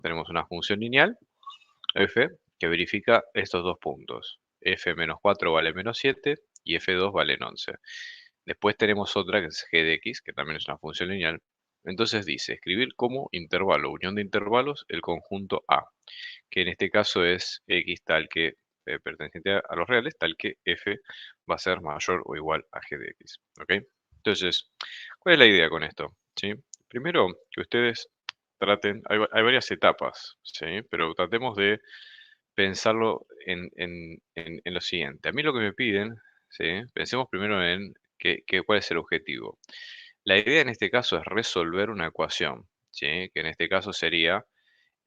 tenemos una función lineal, f, que verifica estos dos puntos. f-4 vale -7 y f2 vale 11. Después tenemos otra que es g de x, que también es una función lineal. Entonces dice, escribir como intervalo, unión de intervalos, el conjunto A, que en este caso es x tal que, perteneciente a los reales, tal que f va a ser mayor o igual a g de x. ¿Ok? Entonces, ¿cuál es la idea con esto? ¿Sí? Primero, que ustedes traten, hay varias etapas, ¿sí? Pero tratemos de pensarlo en lo siguiente. A mí lo que me piden, ¿sí? Pensemos primero en cuál es el objetivo. La idea en este caso es resolver una ecuación, ¿sí? Que en este caso sería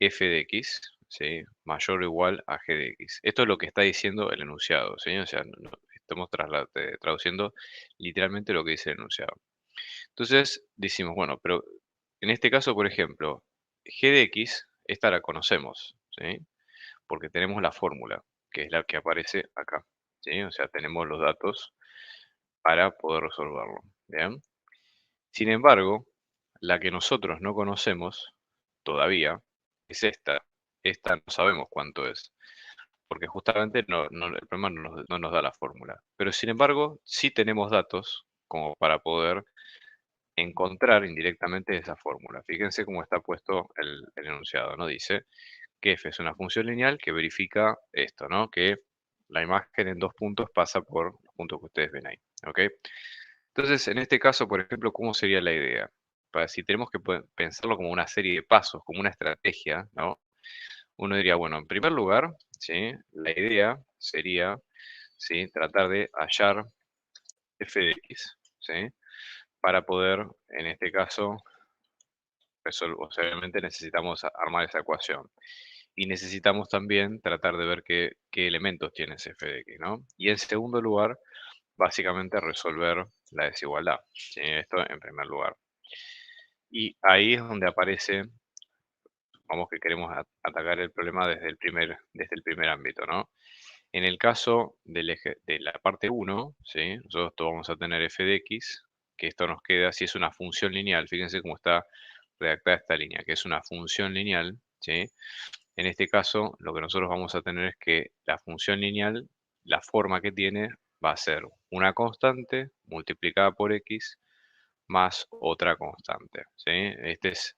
f de x, ¿sí? Mayor o igual a g de x. Esto es lo que está diciendo el enunciado, ¿sí? O sea, estamos traduciendo literalmente lo que dice el enunciado. Entonces decimos, bueno, pero en este caso, por ejemplo, g de x, esta la conocemos, ¿sí? Porque tenemos la fórmula, que es la que aparece acá, ¿sí? O sea, tenemos los datos para poder resolverlo, ¿bien? Sin embargo, la que nosotros no conocemos todavía es esta. Esta no sabemos cuánto es, porque justamente el problema no nos da la fórmula. Pero sin embargo, sí tenemos datos como para poder encontrar indirectamente esa fórmula. Fíjense cómo está puesto el enunciado, ¿no? Dice que f es una función lineal que verifica esto, ¿no? Que la imagen en dos puntos pasa por los puntos que ustedes ven ahí, ¿ok? Entonces, en este caso, por ejemplo, ¿cómo sería la idea? Para si tenemos que pensarlo como una serie de pasos, como una estrategia, ¿no? Uno diría, bueno, en primer lugar, ¿sí? La idea sería, ¿sí? Tratar de hallar f de x, ¿sí? Para poder, en este caso, resolver, o sea, obviamente necesitamos armar esa ecuación. Y necesitamos también tratar de ver qué elementos tiene ese f de x, ¿no? Y en segundo lugar, básicamente resolver la desigualdad, ¿sí? Esto en primer lugar. Y ahí es donde aparece, vamos que queremos atacar el problema desde el primer ámbito, ¿no? En el caso del eje, de la parte uno, ¿sí? Nosotros vamos a tener f de x, que esto nos queda, si es una función lineal, fíjense cómo está redactada esta línea, que es una función lineal, ¿sí? En este caso, lo que nosotros vamos a tener es que la función lineal, la forma que tiene, va a ser una constante multiplicada por x más otra constante, ¿sí? Esta es,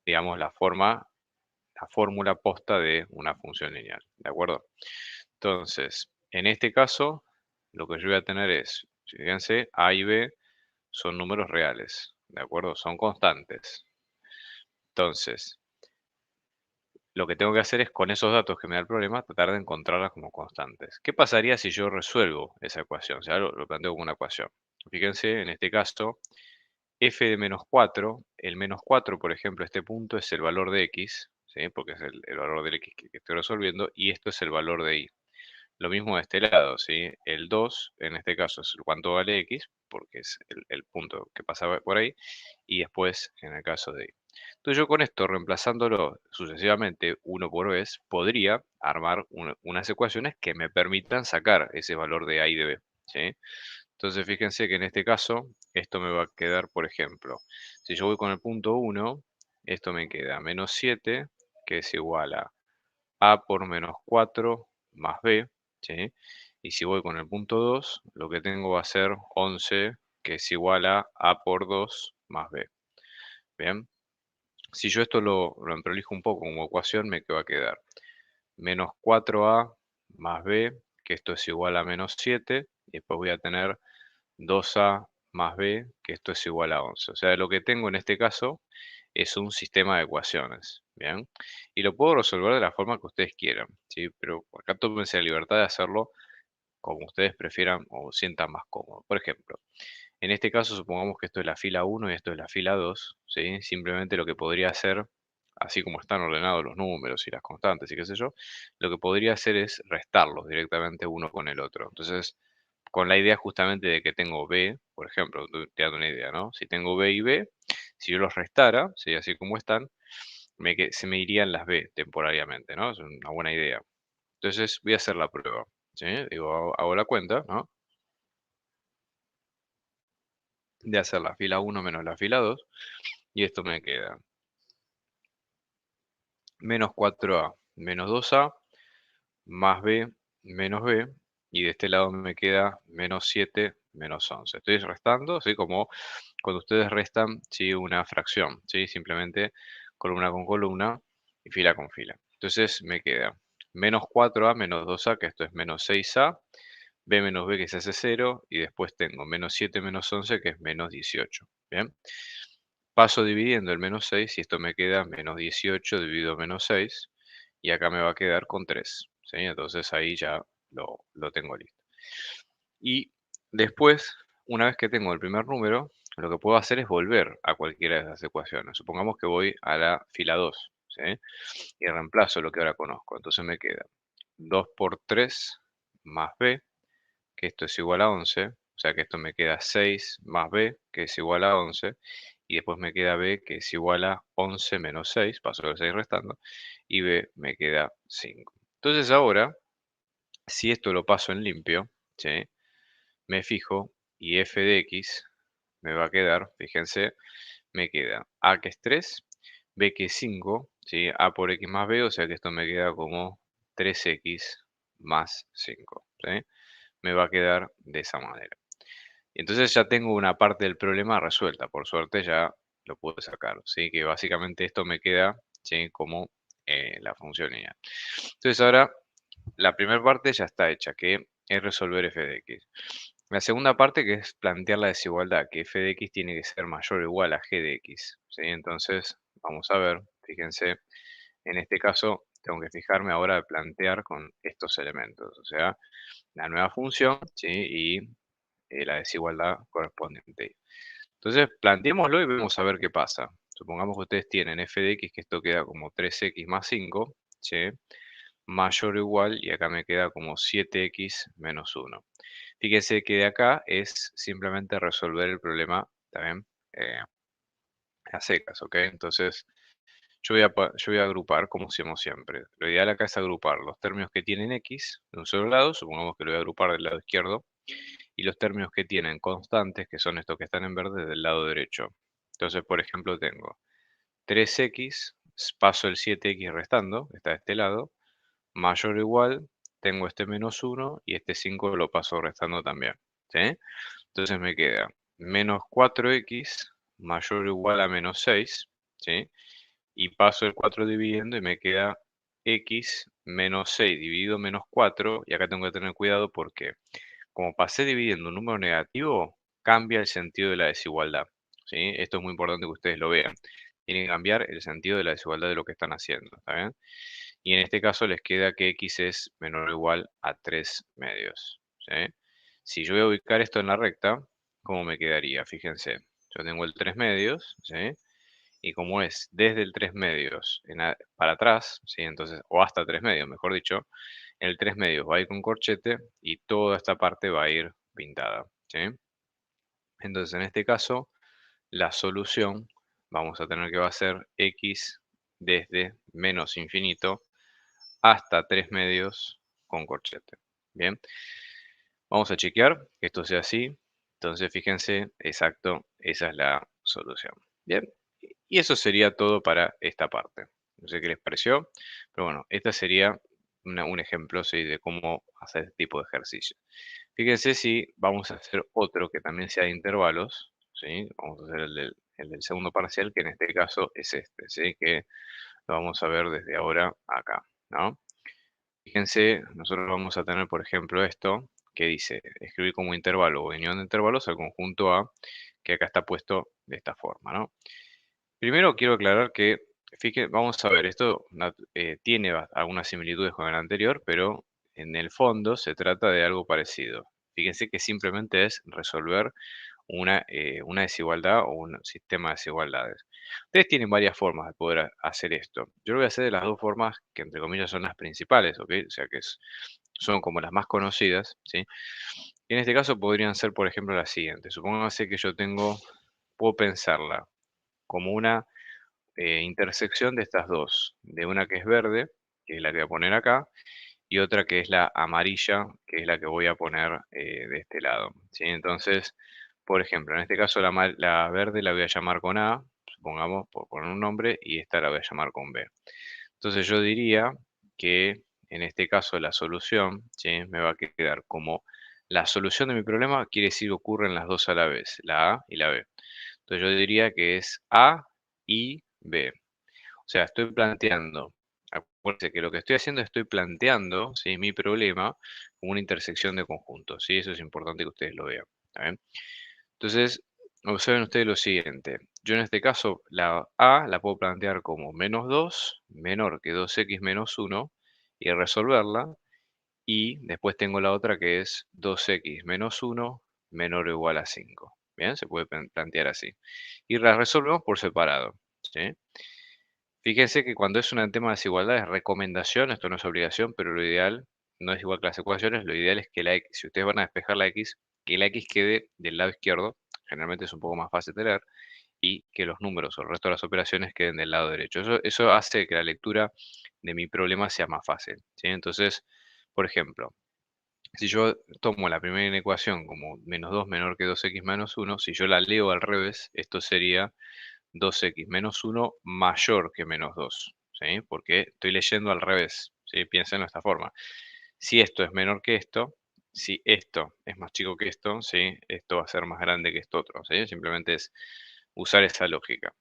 digamos, la fórmula posta de una función lineal, ¿de acuerdo? Entonces, en este caso, lo que yo voy a tener es, fíjense, a y b son números reales, ¿de acuerdo? Son constantes. Entonces, lo que tengo que hacer es, con esos datos que me da el problema, tratar de encontrarlas como constantes. ¿Qué pasaría si yo resuelvo esa ecuación? O sea, lo planteo como una ecuación. Fíjense, en este caso, f de -4, el -4, por ejemplo, este punto es el valor de x, ¿sí? Porque es el valor del x que estoy resolviendo, y esto es el valor de y. Lo mismo de este lado, ¿sí? El 2, en este caso, es cuánto vale x, porque es el punto que pasa por ahí, y después, en el caso de y. Entonces yo con esto, reemplazándolo sucesivamente uno por vez, podría armar unas ecuaciones que me permitan sacar ese valor de a y de b, ¿sí? Entonces fíjense que en este caso, esto me va a quedar, por ejemplo, si yo voy con el punto 1, esto me queda -7, que es igual a por -4 más b, ¿sí? Y si voy con el punto 2, lo que tengo va a ser 11, que es igual a por 2 más b. Bien, si yo esto lo emprolijo un poco como ecuación, me va a quedar -4a más b, que esto es igual a -7, y después voy a tener 2a más b, que esto es igual a 11. O sea, lo que tengo en este caso es un sistema de ecuaciones, ¿bien? Y lo puedo resolver de la forma que ustedes quieran, ¿sí? Pero acá tómense la libertad de hacerlo como ustedes prefieran o sientan más cómodo. Por ejemplo, en este caso supongamos que esto es la fila 1 y esto es la fila 2, ¿sí? Simplemente lo que podría hacer, así como están ordenados los números y las constantes y qué sé yo, lo que podría hacer es restarlos directamente uno con el otro. Entonces, con la idea justamente de que tengo B, por ejemplo, te dando una idea, ¿no? Si tengo B y B, si yo los restara, ¿sí? Así como están, se me irían las B temporariamente, ¿no? Es una buena idea. Entonces voy a hacer la prueba, ¿sí? Digo, hago la cuenta, ¿no? De hacer la fila 1 menos la fila 2, y esto me queda menos 4a menos 2a más b menos b, y de este lado me queda menos 7 menos 11. Estoy restando, así como cuando ustedes restan, ¿sí? Una fracción, ¿sí? Simplemente columna con columna y fila con fila. Entonces me queda menos 4a menos 2a, que esto es menos 6a, b menos b, que se hace 0, y después tengo menos 7 menos 11, que es menos 18. Bien, paso dividiendo el menos 6 y esto me queda menos 18 dividido menos 6, y acá me va a quedar con 3, ¿sí? Entonces ahí ya lo tengo listo. Y después, una vez que tengo el primer número, lo que puedo hacer es volver a cualquiera de esas ecuaciones. Supongamos que voy a la fila 2, ¿sí? Y reemplazo lo que ahora conozco. Entonces me queda 2 por 3 más b, que esto es igual a 11. O sea que esto me queda 6 más b, que es igual a 11. Y después me queda b, que es igual a 11 menos 6. Paso el 6 restando. Y b me queda 5. Entonces ahora, si esto lo paso en limpio, ¿sí? Me fijo y f de x me va a quedar, fíjense, me queda a, que es 3, b, que es 5, ¿sí? A por x más b, o sea que esto me queda como 3x más 5, ¿sí? Me va a quedar de esa manera. Y entonces ya tengo una parte del problema resuelta, por suerte ya lo pude sacar, ¿sí? Que básicamente esto me queda, ¿sí? Como la función lineal. Entonces ahora la primera parte ya está hecha, que es resolver f de x. La segunda parte, que es plantear la desigualdad, que f de x tiene que ser mayor o igual a g de x, ¿sí? Entonces, vamos a ver, fíjense, en este caso tengo que fijarme ahora de plantear con estos elementos, o sea, la nueva función, ¿sí? Y la desigualdad correspondiente. Entonces, planteémoslo y vamos a ver qué pasa. Supongamos que ustedes tienen f de x, que esto queda como 3x más 5, ¿sí? Mayor o igual, y acá me queda como 7x menos 1. Fíjense que de acá es simplemente resolver el problema, ¿está bien? A secas, ¿ok? Entonces, yo voy a agrupar como hacemos siempre. Lo ideal acá es agrupar los términos que tienen x de un solo lado, supongamos que lo voy a agrupar del lado izquierdo, y los términos que tienen constantes, que son estos que están en verde, del lado derecho. Entonces, por ejemplo, tengo 3x, paso el 7x restando, está de este lado, mayor o igual, tengo este menos 1 y este 5 lo paso restando también, ¿sí? Entonces me queda menos 4x mayor o igual a menos 6, ¿sí? Y paso el 4 dividiendo y me queda x menos 6 dividido menos 4, y acá tengo que tener cuidado porque como pasé dividiendo un número negativo, cambia el sentido de la desigualdad, ¿sí? Esto es muy importante que ustedes lo vean. Tienen que cambiar el sentido de la desigualdad de lo que están haciendo, ¿está bien? Y en este caso les queda que x es menor o igual a 3 medios, ¿sí? Si yo voy a ubicar esto en la recta, ¿cómo me quedaría? Fíjense, yo tengo el 3 medios, ¿sí? Y como es desde el 3 medios para atrás, ¿sí? Entonces, o hasta 3 medios, mejor dicho, el 3 medios va a ir con corchete y toda esta parte va a ir pintada, ¿sí? Entonces, en este caso, la solución vamos a tener que va a ser x desde menos infinito hasta 3 medios con corchete. Bien, vamos a chequear que esto sea así. Entonces, fíjense, exacto, esa es la solución. Bien, y eso sería todo para esta parte. No sé qué les pareció, pero bueno, esta sería un ejemplo, ¿sí? De cómo hacer este tipo de ejercicio. Fíjense si vamos a hacer otro que también sea de intervalos, ¿sí? Vamos a hacer el del segundo parcial, que en este caso es este, ¿sí? Que lo vamos a ver desde ahora acá, ¿no? Fíjense, nosotros vamos a tener, por ejemplo, esto que dice escribir como intervalo o unión de intervalos al conjunto A, que acá está puesto de esta forma, ¿no? Primero quiero aclarar que, vamos a ver, esto tiene algunas similitudes con el anterior, pero en el fondo se trata de algo parecido. Fíjense que simplemente es resolver una desigualdad o un sistema de desigualdades. Ustedes tienen varias formas de poder hacer esto. Yo lo voy a hacer de las dos formas que entre comillas son las principales, ¿ok? O sea que son como las más conocidas, ¿sí? Y en este caso podrían ser, por ejemplo, las siguientes. Supóngase que puedo pensarla como una intersección de estas dos, de una que es verde, que es la que voy a poner acá, y otra que es la amarilla, que es la que voy a poner de este lado, ¿sí? Entonces, por ejemplo, en este caso la verde la voy a llamar con A, supongamos, por poner un nombre, y esta la voy a llamar con B. Entonces yo diría que en este caso la solución, ¿sí? Me va a quedar como la solución de mi problema quiere decir ocurren las dos a la vez, la A y la B. Entonces yo diría que es A y B. O sea, estoy planteando, acuérdense que lo que estoy haciendo estoy planteando, ¿sí? Mi problema como una intersección de conjuntos, ¿sí? Eso es importante que ustedes lo vean, ¿está bien? Entonces, observen ustedes lo siguiente. Yo en este caso, la A la puedo plantear como -2 menor que 2x menos 1 y resolverla. Y después tengo la otra que es 2x menos 1 menor o igual a 5. Bien, se puede plantear así. Y las resolvemos por separado, ¿sí? Fíjense que cuando es un tema de desigualdad es recomendación, esto no es obligación, pero lo ideal no es igual que las ecuaciones, lo ideal es que la x, si ustedes van a despejar la x, que la x quede del lado izquierdo, generalmente es un poco más fácil de leer, y que los números o el resto de las operaciones queden del lado derecho. Eso hace que la lectura de mi problema sea más fácil, ¿sí? Entonces, por ejemplo, si yo tomo la primera ecuación como -2 menor que 2x menos 1, si yo la leo al revés, esto sería 2x menos 1 mayor que -2, ¿sí? Porque estoy leyendo al revés, ¿sí? Piensen de esta forma. Si esto es menor que esto, si esto es más chico que esto, ¿sí? Esto va a ser más grande que esto otro, ¿sí? Simplemente es usar esa lógica.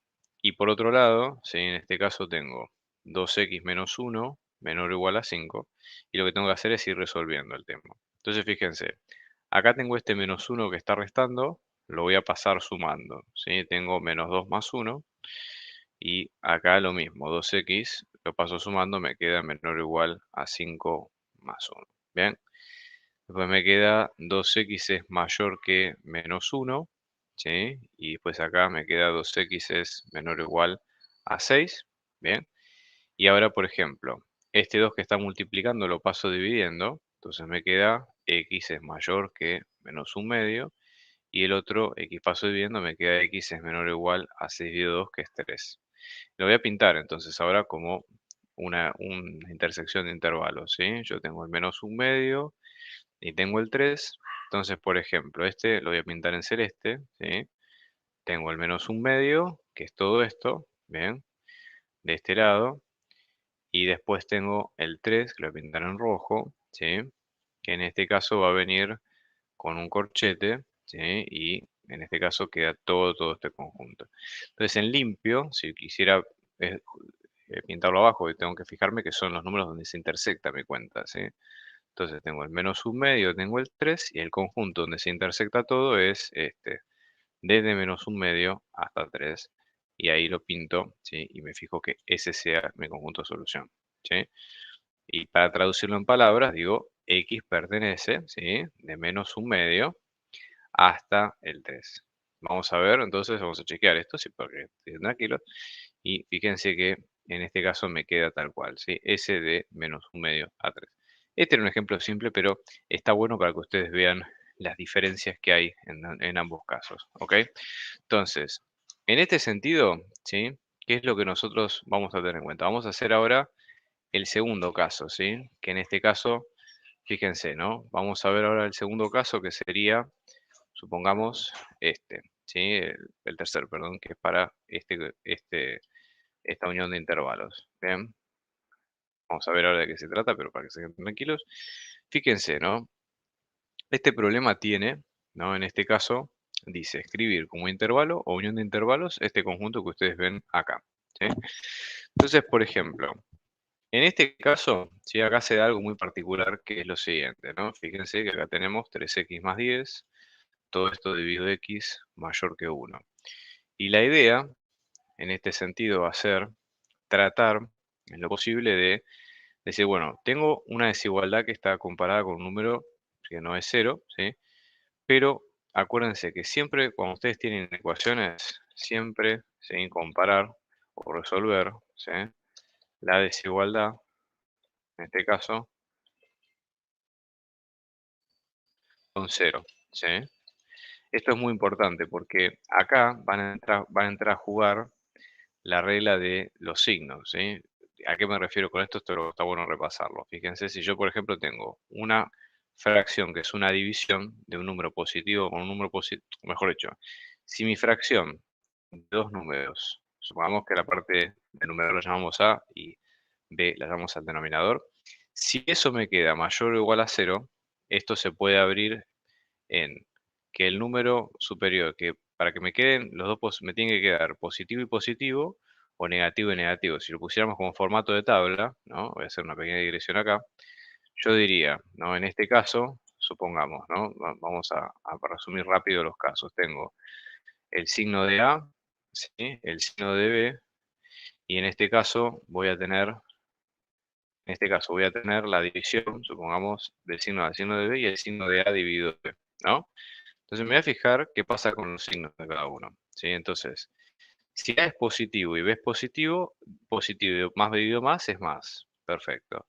Y por otro lado, ¿sí? En este caso tengo 2x menos 1 menor o igual a 5, y lo que tengo que hacer es ir resolviendo el tema. Entonces, fíjense, acá tengo este -1 que está restando, lo voy a pasar sumando, ¿sí? Tengo -2 más 1, y acá lo mismo, 2x, lo paso sumando, me queda menor o igual a 5 más 1. Bien, después me queda 2x es mayor que -1, ¿sí? Y después acá me queda 2x es menor o igual a 6. Bien, y ahora, por ejemplo, este 2 que está multiplicando lo paso dividiendo, entonces me queda x es mayor que -1/2, y el otro x paso dividiendo, me queda x es menor o igual a 6 dividido 2, que es 3. Lo voy a pintar entonces ahora como una intersección de intervalos, ¿sí? Yo tengo el -1/2 y tengo el 3. Entonces, por ejemplo, este lo voy a pintar en celeste, ¿sí? Tengo el -1/2, que es todo esto, ¿bien? De este lado. Y después tengo el 3, que lo voy a pintar en rojo, ¿sí? Que en este caso va a venir con un corchete, ¿sí? Y en este caso queda todo este conjunto. Entonces, en limpio, si quisiera eh, pintarlo abajo, tengo que fijarme que son los números donde se intersecta mi cuenta, ¿sí? Entonces tengo el -1/2, tengo el 3, y el conjunto donde se intersecta todo es este, desde -1/2 hasta 3, y ahí lo pinto, ¿sí? Y me fijo que ese sea mi conjunto de solución, ¿sí? Y para traducirlo en palabras, digo, x pertenece, ¿sí? De -1/2 hasta el 3. Vamos a ver, entonces vamos a chequear esto, sí, porque estén tranquilos. Y fíjense que en este caso me queda tal cual, ¿sí? S de -1/2 a 3. Este era un ejemplo simple, pero está bueno para que ustedes vean las diferencias que hay en ambos casos, ¿ok? Entonces, en este sentido, ¿sí? ¿Qué es lo que nosotros vamos a tener en cuenta? Vamos a hacer ahora el segundo caso, ¿sí? Que en este caso, fíjense, ¿no? Vamos a ver ahora el segundo caso, que sería, supongamos, este, ¿sí? El tercer, perdón, que es para esta unión de intervalos. Bien, vamos a ver ahora de qué se trata, pero para que se queden tranquilos. Fíjense, ¿no? Este problema tiene, ¿no? En este caso, dice escribir como intervalo o unión de intervalos este conjunto que ustedes ven acá, ¿sí? Entonces, por ejemplo, en este caso, sí, acá se da algo muy particular, que es lo siguiente, ¿no? Fíjense que acá tenemos 3x más 10, todo esto dividido x mayor que 1. Y la idea, en este sentido, va a ser tratar, en lo posible, de decir, bueno, tengo una desigualdad que está comparada con un número que no es cero, ¿sí? Pero acuérdense que siempre, cuando ustedes tienen ecuaciones, siempre, sin comparar o resolver, ¿sí? La desigualdad, en este caso, con cero, ¿sí? Esto es muy importante porque acá van a entrar a jugar la regla de los signos, ¿sí? ¿A qué me refiero con esto? Esto está bueno repasarlo. Fíjense, si yo, por ejemplo, tengo una fracción que es una división de un número positivo con un número positivo, mejor dicho, si mi fracción de dos números, supongamos que la parte del número lo llamamos A y b la llamamos al denominador. Si eso me queda mayor o igual a 0, esto se puede abrir en que el número superior, que para que me queden los dos, me tiene que quedar positivo y positivo, o negativo y negativo. Si lo pusiéramos como formato de tabla, ¿no? Voy a hacer una pequeña digresión acá. Yo diría, ¿no? En este caso, supongamos, ¿no? Vamos a resumir rápido los casos. Tengo el signo de A, ¿sí? El signo de B, y en este caso voy a tener la división, supongamos, del signo A al signo de B y el signo de A dividido B, ¿no? Entonces me voy a fijar qué pasa con los signos de cada uno, ¿sí? Entonces, si A es positivo y B es positivo, positivo más dividido más es más. Perfecto.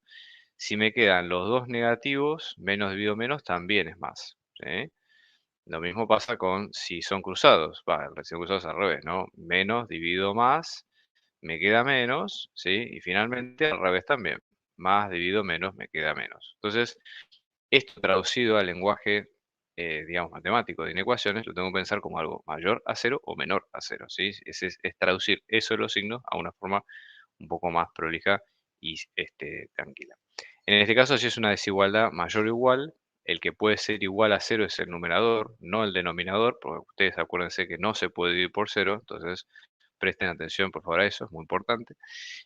Si me quedan los dos negativos, menos dividido menos también es más, ¿sí? Lo mismo pasa con si son cruzados. Si son cruzados al revés, ¿no? Menos dividido más, me queda menos, ¿sí? Y finalmente al revés también. Más dividido menos, me queda menos. Entonces, esto traducido al lenguaje, digamos, matemático de inecuaciones, lo tengo que pensar como algo mayor a 0 o menor a 0, ¿sí? Es traducir eso de los signos a una forma un poco más prolija y tranquila. En este caso, si es una desigualdad mayor o igual, el que puede ser igual a 0 es el numerador, no el denominador, porque ustedes acuérdense que no se puede dividir por 0, entonces presten atención por favor a eso, es muy importante.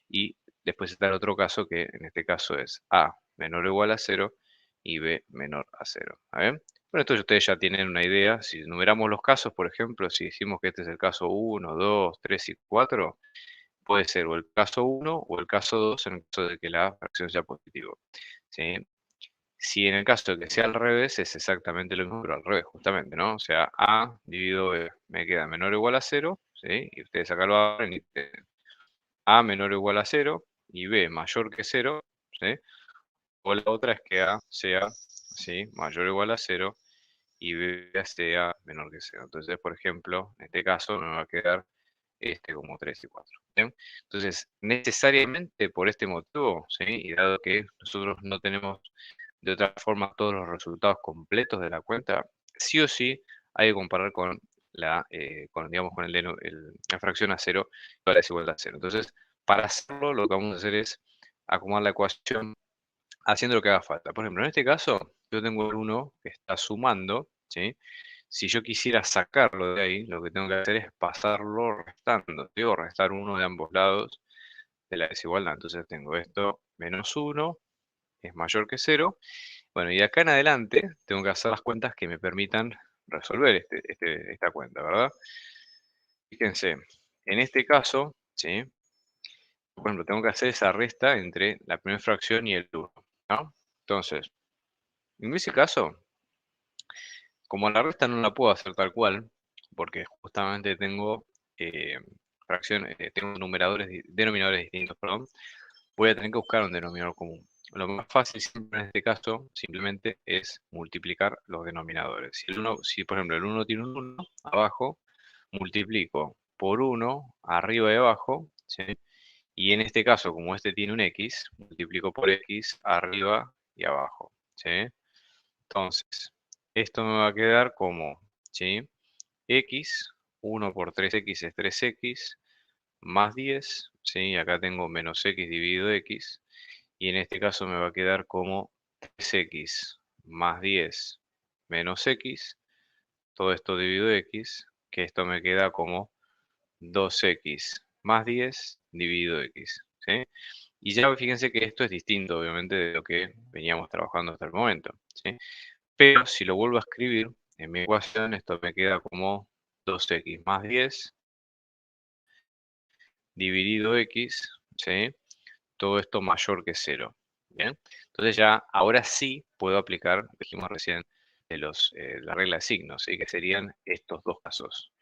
Y después está el otro caso que en este caso es A menor o igual a 0 y B menor a 0. Bueno, esto ustedes ya tienen una idea. Si numeramos los casos, por ejemplo, si decimos que este es el caso 1, 2, 3 y 4, puede ser o el caso 1 o el caso 2 en el caso de que la fracción sea positivo, ¿sí? Si en el caso de que sea al revés, es exactamente lo mismo, pero al revés, justamente, ¿no? O sea, A dividido B me queda menor o igual a 0, ¿sí? Y ustedes acá lo abren y tienen A menor o igual a 0 y B mayor que 0, ¿sí? O la otra es que A sea, ¿sí? Mayor o igual a 0 y B sea menor que 0. Entonces, por ejemplo, en este caso me va a quedar como 3 y 4. ¿Bien? Entonces, necesariamente por este motivo, ¿sí? Y dado que nosotros no tenemos de otra forma todos los resultados completos de la cuenta, sí o sí hay que comparar con digamos, con la fracción a 0 y la desigualdad a 0. Entonces, para hacerlo, lo que vamos a hacer es acomodar la ecuación haciendo lo que haga falta. Por ejemplo, en este caso, yo tengo el 1 que está sumando, ¿sí? Si yo quisiera sacarlo de ahí, lo que tengo que hacer es pasarlo restando, ¿sí? O restar 1 de ambos lados de la desigualdad. Entonces tengo esto menos 1 es mayor que 0. Bueno, y de acá en adelante tengo que hacer las cuentas que me permitan resolver esta cuenta, ¿verdad? Fíjense, en este caso, ¿sí? Por ejemplo, tengo que hacer esa resta entre la primera fracción y el 1, ¿no? Entonces, en ese caso, como la resta no la puedo hacer tal cual, porque justamente tengo eh, tengo denominadores distintos, perdón, voy a tener que buscar un denominador común. Lo más fácil siempre en este caso simplemente es multiplicar los denominadores. Si por ejemplo el 1 tiene un 1 abajo, multiplico por 1 arriba y abajo, ¿sí? Y en este caso, como este tiene un x, multiplico por x arriba y abajo, ¿sí? Entonces, esto me va a quedar como, ¿sí? X, 1 por 3x es 3x, más 10, ¿sí? Acá tengo menos x dividido x, y en este caso me va a quedar como 3x más 10 menos x, todo esto dividido x, que esto me queda como 2x más 10 dividido x, ¿sí? Y ya fíjense que esto es distinto, obviamente, de lo que veníamos trabajando hasta el momento, ¿sí? Pero si lo vuelvo a escribir en mi ecuación, esto me queda como 2x más 10 dividido x, ¿sí? Todo esto mayor que 0, ¿bien? Entonces ya, ahora sí puedo aplicar, dijimos recién, la regla de signos, ¿sí? Que serían estos dos casos.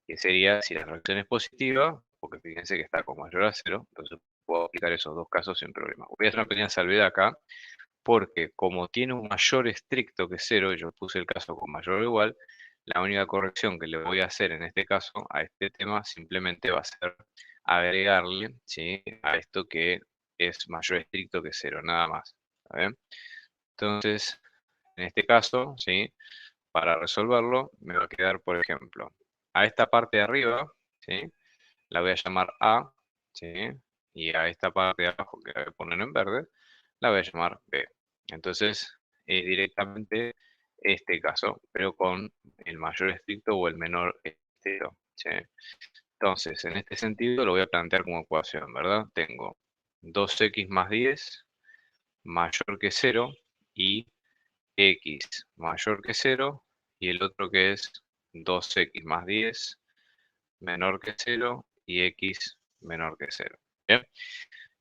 Que sería si la fracción es positiva, porque fíjense que está con mayor a 0, entonces puedo aplicar esos dos casos sin problema. Voy a hacer una pequeña salvedad acá, porque como tiene un mayor estricto que 0, yo puse el caso con mayor o igual, la única corrección que le voy a hacer en este caso a este tema simplemente va a ser agregarle, ¿sí? A esto que es mayor estricto que 0, nada más. ¿Está bien? Entonces, en este caso, ¿sí? Para resolverlo, me va a quedar, por ejemplo, a esta parte de arriba, ¿sí? La voy a llamar A, ¿sí? y a esta parte de abajo que la voy a poner en verde, la voy a llamar B. Entonces, directamente este caso, pero con el mayor estricto o el menor estricto, ¿sí? Entonces, en este sentido lo voy a plantear como ecuación, ¿verdad? Tengo 2x más 10 mayor que 0 y x mayor que 0 y el otro que es 2x más 10 menor que 0 y x menor que 0. ¿Bien?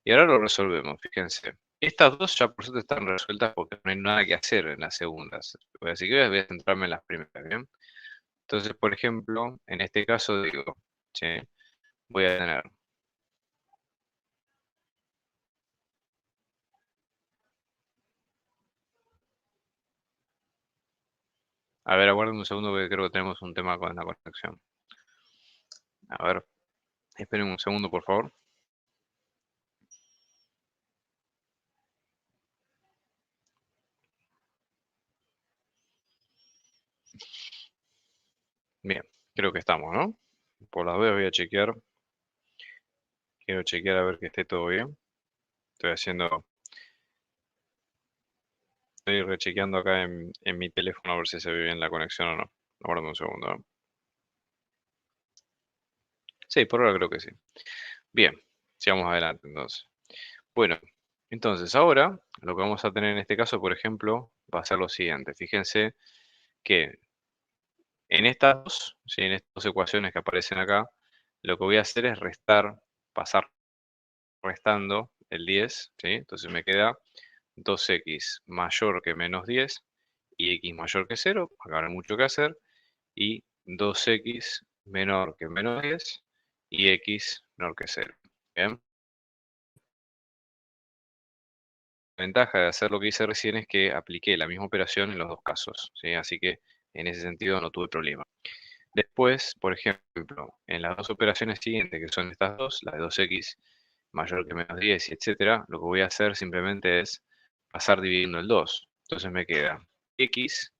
Y ahora lo resolvemos, fíjense. Estas dos ya por suerte están resueltas porque no hay nada que hacer en las segundas. Así que voy a centrarme en las primeras, ¿bien? Entonces, por ejemplo, en este caso digo, ¿sí? Voy a tener a ver, aguarden un segundo porque creo que tenemos un tema con la conexión. A ver, esperen un segundo, por favor. Bien, creo que estamos, ¿no? Por las dudas voy a chequear. Quiero chequear a ver que esté todo bien. Estoy rechequeando acá en mi teléfono a ver si se ve bien la conexión o no. Aguarden un segundo, ¿no? Sí, por ahora creo que sí. Bien, sigamos adelante entonces. Bueno, entonces ahora lo que vamos a tener en este caso, por ejemplo, va a ser lo siguiente. Fíjense que en estas dos, ¿sí? En estas dos ecuaciones que aparecen acá, lo que voy a hacer es restar, pasar restando el 10, ¿sí? Entonces me queda 2x mayor que menos 10 y x mayor que 0, acá no hay mucho que hacer, y 2x menor que menos 10 y x menor que 0. ¿Bien? La ventaja de hacer lo que hice recién es que apliqué la misma operación en los dos casos, ¿sí? Así que en ese sentido no tuve problema. Después, por ejemplo, en las dos operaciones siguientes, que son estas dos, la de 2x mayor que menos 10 y etcétera, lo que voy a hacer simplemente es pasar dividiendo el 2. Entonces me queda x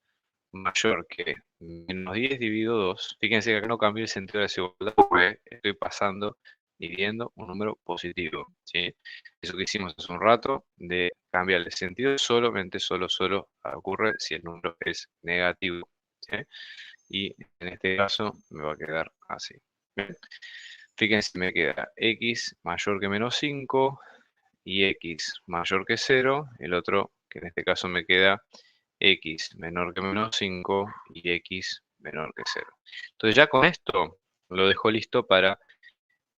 mayor que menos 10 dividido 2. Fíjense que acá no cambio el sentido de la desigualdad porque estoy pasando, dividiendo un número positivo, ¿sí? Eso que hicimos hace un rato de cambiar el sentido solamente solo ocurre si el número es negativo, ¿sí? Y en este caso me va a quedar así. Bien. Fíjense, me queda x mayor que menos 5 y x mayor que 0. El otro, que en este caso me queda x menor que menos 5 y x menor que 0. Entonces ya con esto lo dejo listo para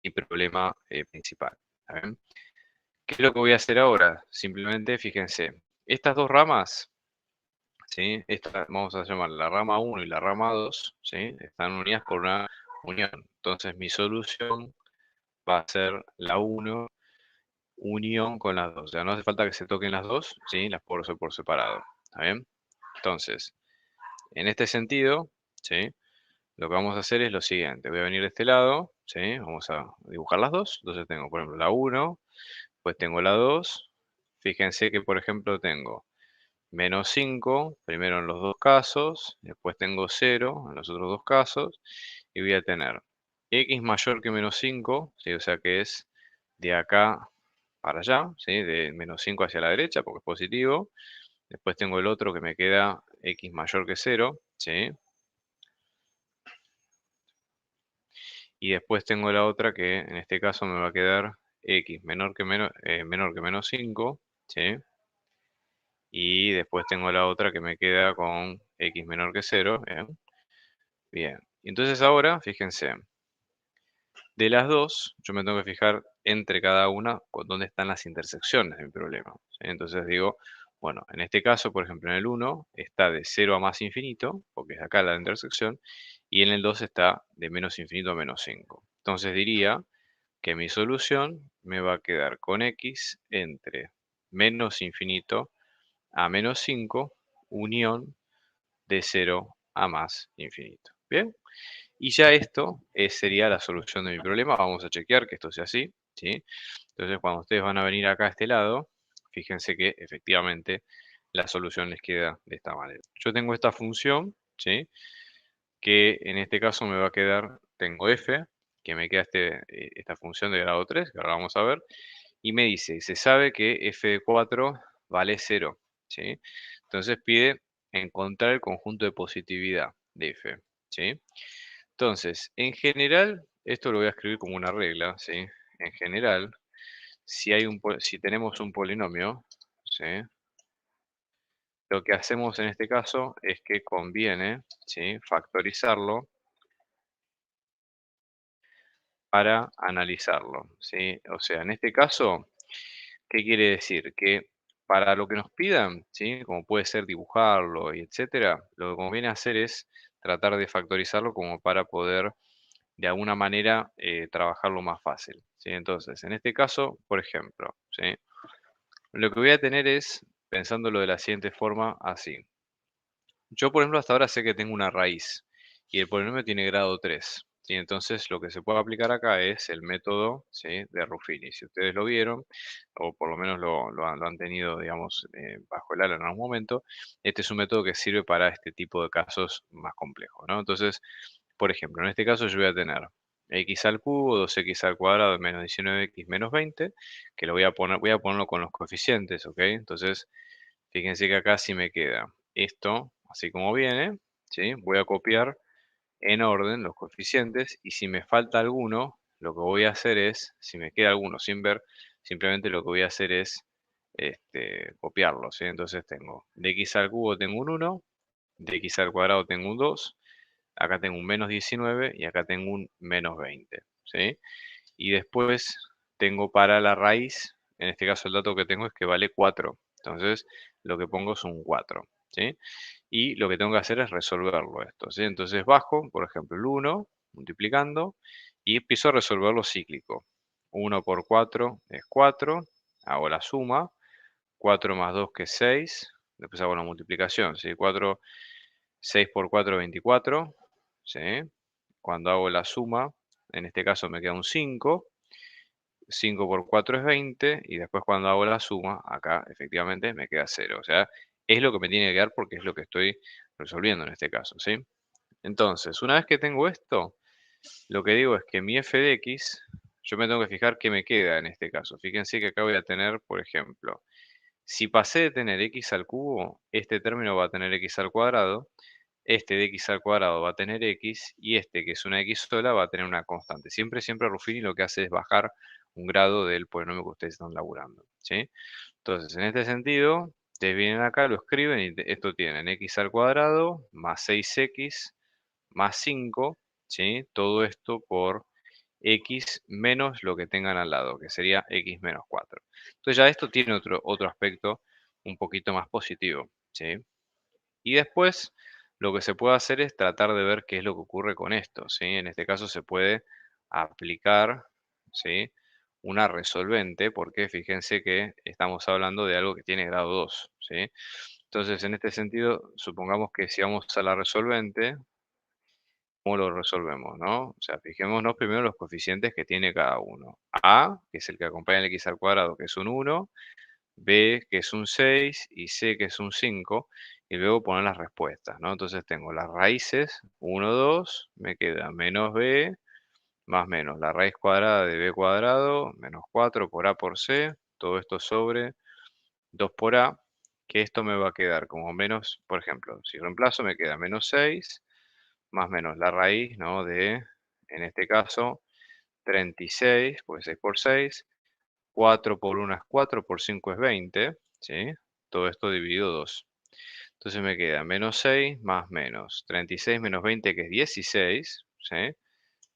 mi problema principal. ¿Saben? ¿Qué es lo que voy a hacer ahora? Simplemente fíjense, estas dos ramas, ¿sí? Vamos a llamar la rama 1 y la rama 2, ¿sí? Están unidas por una unión. Entonces mi solución va a ser la 1 unión con las dos. O sea, no hace falta que se toquen las dos, ¿sí? Las puedo hacer por separado. ¿Está bien? Entonces, en este sentido, ¿sí? Lo que vamos a hacer es lo siguiente. Voy a venir de este lado, ¿sí? Vamos a dibujar las dos. Entonces tengo, por ejemplo, la 1, pues tengo la 2. Fíjense que, por ejemplo, tengo menos 5, primero en los dos casos, después tengo 0 en los otros dos casos, y voy a tener x mayor que menos 5, ¿sí? O sea que es de acá para allá, ¿sí? De menos 5 hacia la derecha, porque es positivo. Después tengo el otro que me queda x mayor que 0, ¿sí? Y después tengo la otra que en este caso me va a quedar x menor que menos 5, ¿sí? Y después tengo la otra que me queda con x menor que 0, ¿bien? Bien. Y entonces ahora, fíjense, de las dos, yo me tengo que fijar entre cada una dónde están las intersecciones de mi problema, ¿sí? Entonces digo, bueno, en este caso, por ejemplo, en el 1 está de 0 a más infinito, porque es acá la intersección, y en el 2 está de menos infinito a menos 5. Entonces diría que mi solución me va a quedar con x entre menos infinito a menos 5, unión de 0 a más infinito. ¿Bien? Y ya esto sería la solución de mi problema. Vamos a chequear que esto sea así, ¿sí? Entonces, cuando ustedes van a venir acá a este lado, fíjense que efectivamente la solución les queda de esta manera. Yo tengo esta función, ¿sí? Que en este caso me va a quedar, tengo f, que me queda esta función de grado 3, que ahora vamos a ver, y me dice, se sabe que f de 4 vale 0, ¿sí? Entonces pide encontrar el conjunto de positividad de f, ¿sí? Entonces, en general, esto lo voy a escribir como una regla, ¿sí? En general, si tenemos un polinomio, ¿sí? Lo que hacemos en este caso es que conviene, ¿sí? Factorizarlo para analizarlo, ¿sí? O sea, en este caso, ¿qué quiere decir? Que para lo que nos pidan, ¿sí? Como puede ser dibujarlo y etcétera, lo que conviene hacer es tratar de factorizarlo como para poder de alguna manera trabajarlo más fácil, ¿sí? Entonces, en este caso, por ejemplo, ¿sí? Lo que voy a tener es, pensándolo de la siguiente forma, así. Yo, por ejemplo, hasta ahora sé que tengo una raíz y el polinomio tiene grado 3, ¿sí? Entonces, lo que se puede aplicar acá es el método, ¿sí? De Ruffini. Si ustedes lo vieron, o por lo menos lo han tenido, digamos, bajo el ala en algún momento, este es un método que sirve para este tipo de casos más complejos, ¿no? Entonces, por ejemplo, en este caso yo voy a tener x al cubo, 2x al cuadrado menos 19x menos 20, que voy a ponerlo con los coeficientes, ¿ok? Entonces, fíjense que acá sí me queda esto, así como viene, ¿sí? Voy a copiar en orden los coeficientes y si me falta alguno, lo que voy a hacer es, si me queda alguno sin ver, simplemente lo que voy a hacer es copiarlo, ¿sí? Entonces tengo de x al cubo tengo un 1, de x al cuadrado tengo un 2, acá tengo un menos 19 y acá tengo un menos 20, ¿sí? Y después tengo para la raíz, en este caso el dato que tengo es que vale 4. Entonces lo que pongo es un 4, ¿sí? Y lo que tengo que hacer es resolverlo esto, ¿sí? Entonces bajo, por ejemplo, el 1, multiplicando, y empiezo a resolverlo cíclico. 1 por 4 es 4, hago la suma, 4 más 2 que es 6, después hago la multiplicación, ¿sí? 6 por 4 24, ¿sí? Cuando hago la suma, en este caso me queda un 5, 5 por 4 es 20 y después cuando hago la suma, acá efectivamente me queda 0. O sea, es lo que me tiene que dar porque es lo que estoy resolviendo en este caso, ¿sí? Entonces, una vez que tengo esto, lo que digo es que mi f de x, yo me tengo que fijar qué me queda en este caso. Fíjense que acá voy a tener, por ejemplo, si pasé de tener x al cubo, este término va a tener x al cuadrado, este de x al cuadrado va a tener x y este, que es una x sola, va a tener una constante. Siempre, siempre Ruffini lo que hace es bajar un grado del polinomio que ustedes están laburando, ¿sí? Entonces, en este sentido, ustedes vienen acá, lo escriben y esto tienen x al cuadrado más 6x más 5, ¿sí? Todo esto por x menos lo que tengan al lado, que sería x menos 4. Entonces ya esto tiene otro aspecto un poquito más positivo, ¿sí? Y después lo que se puede hacer es tratar de ver qué es lo que ocurre con esto, ¿sí? En este caso se puede aplicar, ¿sí? Una resolvente, porque fíjense que estamos hablando de algo que tiene grado 2, ¿sí? Entonces, en este sentido, supongamos que si vamos a la resolvente, ¿cómo lo resolvemos, no? O sea, fijémonos primero los coeficientes que tiene cada uno. A, que es el que acompaña el x al cuadrado, que es un 1, B, que es un 6, y C, que es un 5, y luego poner las respuestas, ¿no? Entonces tengo las raíces, 1, 2, me queda menos B, más menos la raíz cuadrada de B cuadrado, menos 4 por A por C, todo esto sobre 2 por A, que esto me va a quedar como menos, por ejemplo, si reemplazo me queda menos 6, más menos la raíz, ¿no? De, en este caso, 36, pues 6 por 6, 4 por 1 es 4, por 5 es 20, ¿sí? Todo esto dividido 2. Entonces me queda menos 6 más menos 36 menos 20, que es 16, ¿sí?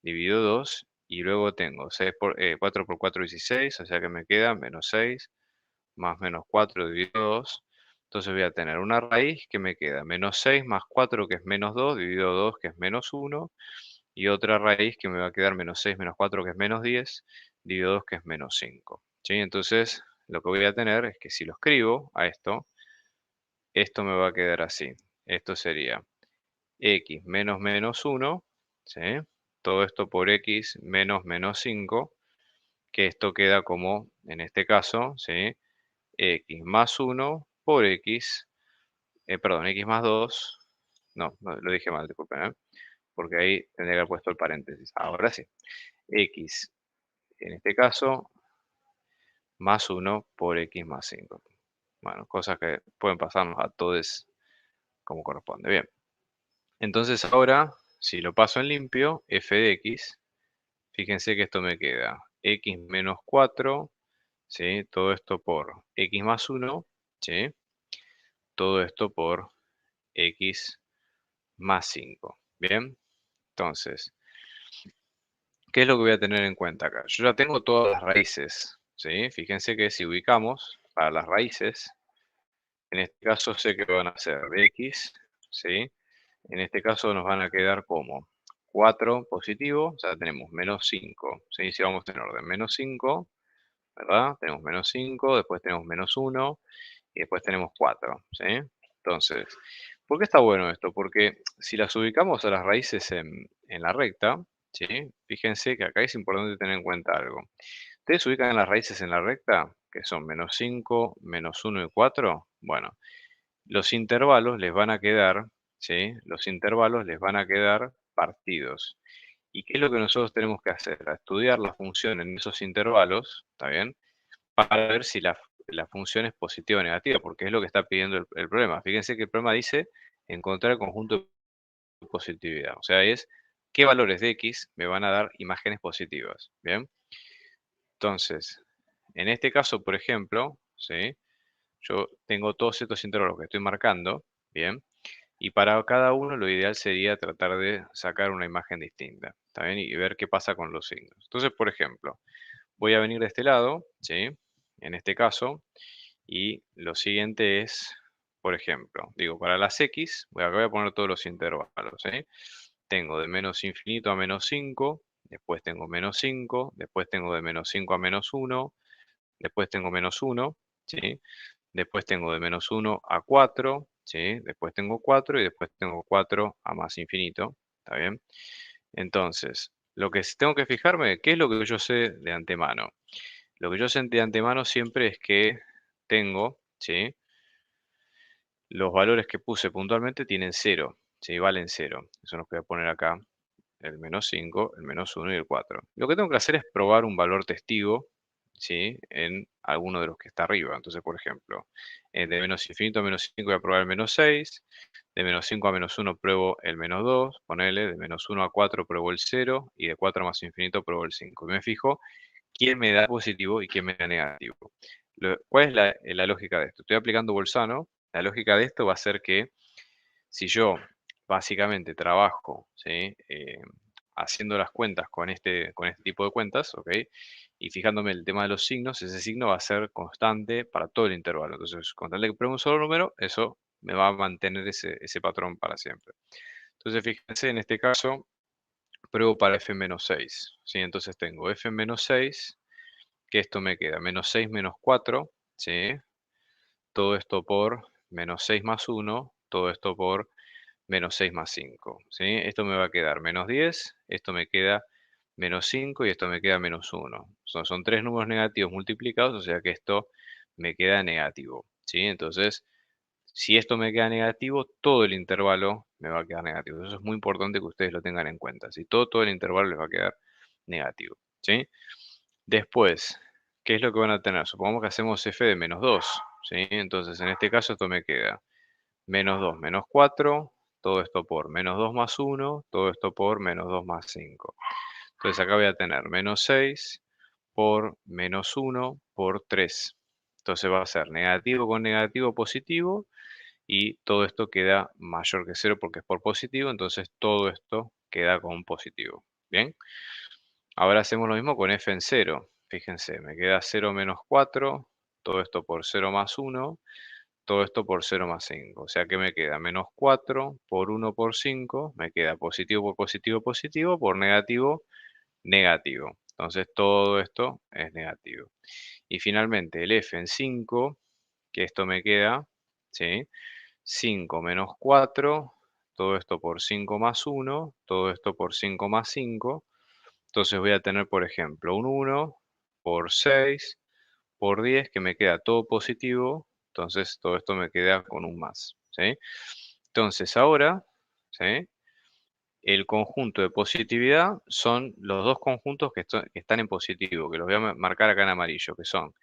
Dividido 2. Y luego tengo 4 por 4, 16, o sea que me queda menos 6 más menos 4 dividido 2. Entonces voy a tener una raíz que me queda menos 6 más 4, que es menos 2, dividido 2, que es menos 1. Y otra raíz que me va a quedar menos 6 menos 4, que es menos 10, dividido 2, que es menos 5, ¿sí? Entonces, lo que voy a tener es que si lo escribo a esto me va a quedar así. Esto sería x menos menos 1, ¿sí? Todo esto por x menos menos 5, que esto queda como, en este caso, ¿sí? X más 1 por x, perdón, x más 2, no, lo dije mal, disculpen, porque ahí tendría que haber puesto el paréntesis. Ahora sí. x, en este caso, más 1 por x más 5. Bueno, cosas que pueden pasarnos a todos como corresponde. Bien, entonces ahora, si lo paso en limpio, f de x, fíjense que esto me queda x menos 4, ¿sí? Todo esto por x más 1, ¿sí? Todo esto por x más 5. Bien, entonces, ¿qué es lo que voy a tener en cuenta acá? Yo ya tengo todas las raíces, ¿sí? Fíjense que si ubicamos para las raíces, en este caso sé que van a ser de x, ¿sí? En este caso nos van a quedar como 4 positivo, o sea, tenemos menos 5, ¿sí? Si vamos en orden, menos 5, ¿verdad? Tenemos menos 5, después tenemos menos 1 y después tenemos 4, ¿sí? Entonces, ¿por qué está bueno esto? Porque si las ubicamos a las raíces en la recta, ¿sí? Fíjense que acá es importante tener en cuenta algo. ¿Ustedes ubican las raíces en la recta? Que son menos 5, menos 1 y 4. Bueno, los intervalos les van a quedar, ¿sí? Los intervalos les van a quedar partidos. ¿Y qué es lo que nosotros tenemos que hacer? A estudiar la función en esos intervalos, ¿está bien? Para ver si la función es positiva o negativa, porque es lo que está pidiendo el problema. Fíjense que el problema dice encontrar el conjunto de positividad. O sea, es qué valores de x me van a dar imágenes positivas. ¿Bien? Entonces, en este caso, por ejemplo, ¿sí? Yo tengo todos estos intervalos que estoy marcando, ¿bien? Y para cada uno lo ideal sería tratar de sacar una imagen distinta, ¿está bien? Y ver qué pasa con los signos. Entonces, por ejemplo, voy a venir de este lado, ¿sí? En este caso, y lo siguiente es, por ejemplo, digo, para las x, acá voy a poner todos los intervalos, ¿sí? Tengo de menos infinito a menos 5, después tengo menos 5, después tengo de menos 5 a menos 1, después tengo menos 1, ¿sí? Después tengo de menos 1 a 4, ¿sí? Después tengo 4 y después tengo 4 a más infinito, ¿está bien? Entonces, lo que tengo que fijarme, ¿qué es lo que yo sé de antemano? Lo que yo sé de antemano siempre es que tengo, ¿sí? Los valores que puse puntualmente tienen 0, ¿sí? Valen 0. Eso nos voy a poner acá, el menos 5, el menos 1 y el 4. Lo que tengo que hacer es probar un valor testigo, ¿sí? En alguno de los que está arriba. Entonces, por ejemplo, de menos infinito a menos 5 voy a probar el menos 6, de menos 5 a menos 1 pruebo el menos 2, ponele, de menos 1 a 4 pruebo el 0 y de 4 a más infinito pruebo el 5. Y me fijo quién me da positivo y quién me da negativo. ¿Cuál es la lógica de esto? Estoy aplicando Bolzano. La lógica de esto va a ser que si yo básicamente trabajo, ¿sí? Haciendo las cuentas con este tipo de cuentas, ¿ok? Y fijándome en el tema de los signos, ese signo va a ser constante para todo el intervalo. Entonces, con tal de que pruebe un solo número, eso me va a mantener ese patrón para siempre. Entonces, fíjense, en este caso, pruebo para f menos 6, ¿sí? Entonces tengo f menos 6, que esto me queda menos 6 menos 4, ¿sí? Todo esto por menos 6 más 1, todo esto por menos 6 más 5, ¿sí? Esto me va a quedar menos 10, esto me queda menos 5 y esto me queda menos 1. Son tres números negativos multiplicados, o sea que esto me queda negativo, ¿sí? Entonces, si esto me queda negativo, todo el intervalo me va a quedar negativo. Eso es muy importante que ustedes lo tengan en cuenta. Si todo el intervalo les va a quedar negativo, ¿sí? Después, ¿qué es lo que van a tener? Supongamos que hacemos f de menos 2, ¿sí? Entonces, en este caso esto me queda menos 2 menos 4, todo esto por menos 2 más 1, todo esto por menos 2 más 5. Entonces acá voy a tener menos 6 por menos 1 por 3. Entonces va a ser negativo con negativo positivo y todo esto queda mayor que 0 porque es por positivo, entonces todo esto queda con positivo. Bien, ahora hacemos lo mismo con f en 0. Fíjense, me queda 0 menos 4, todo esto por 0 más 1, todo esto por 0 más 5. O sea que me queda menos 4 por 1 por 5, me queda positivo por positivo positivo por negativo negativo. Entonces todo esto es negativo. Y finalmente el f en 5, que esto me queda, ¿sí? 5 menos 4, todo esto por 5 más 1, todo esto por 5 más 5. Entonces voy a tener, por ejemplo, un 1 por 6 por 10, que me queda todo positivo. Entonces todo esto me queda con un más, ¿sí? Entonces ahora, ¿sí? El conjunto de positividad son los dos conjuntos que están en positivo, que los voy a marcar acá en amarillo, que son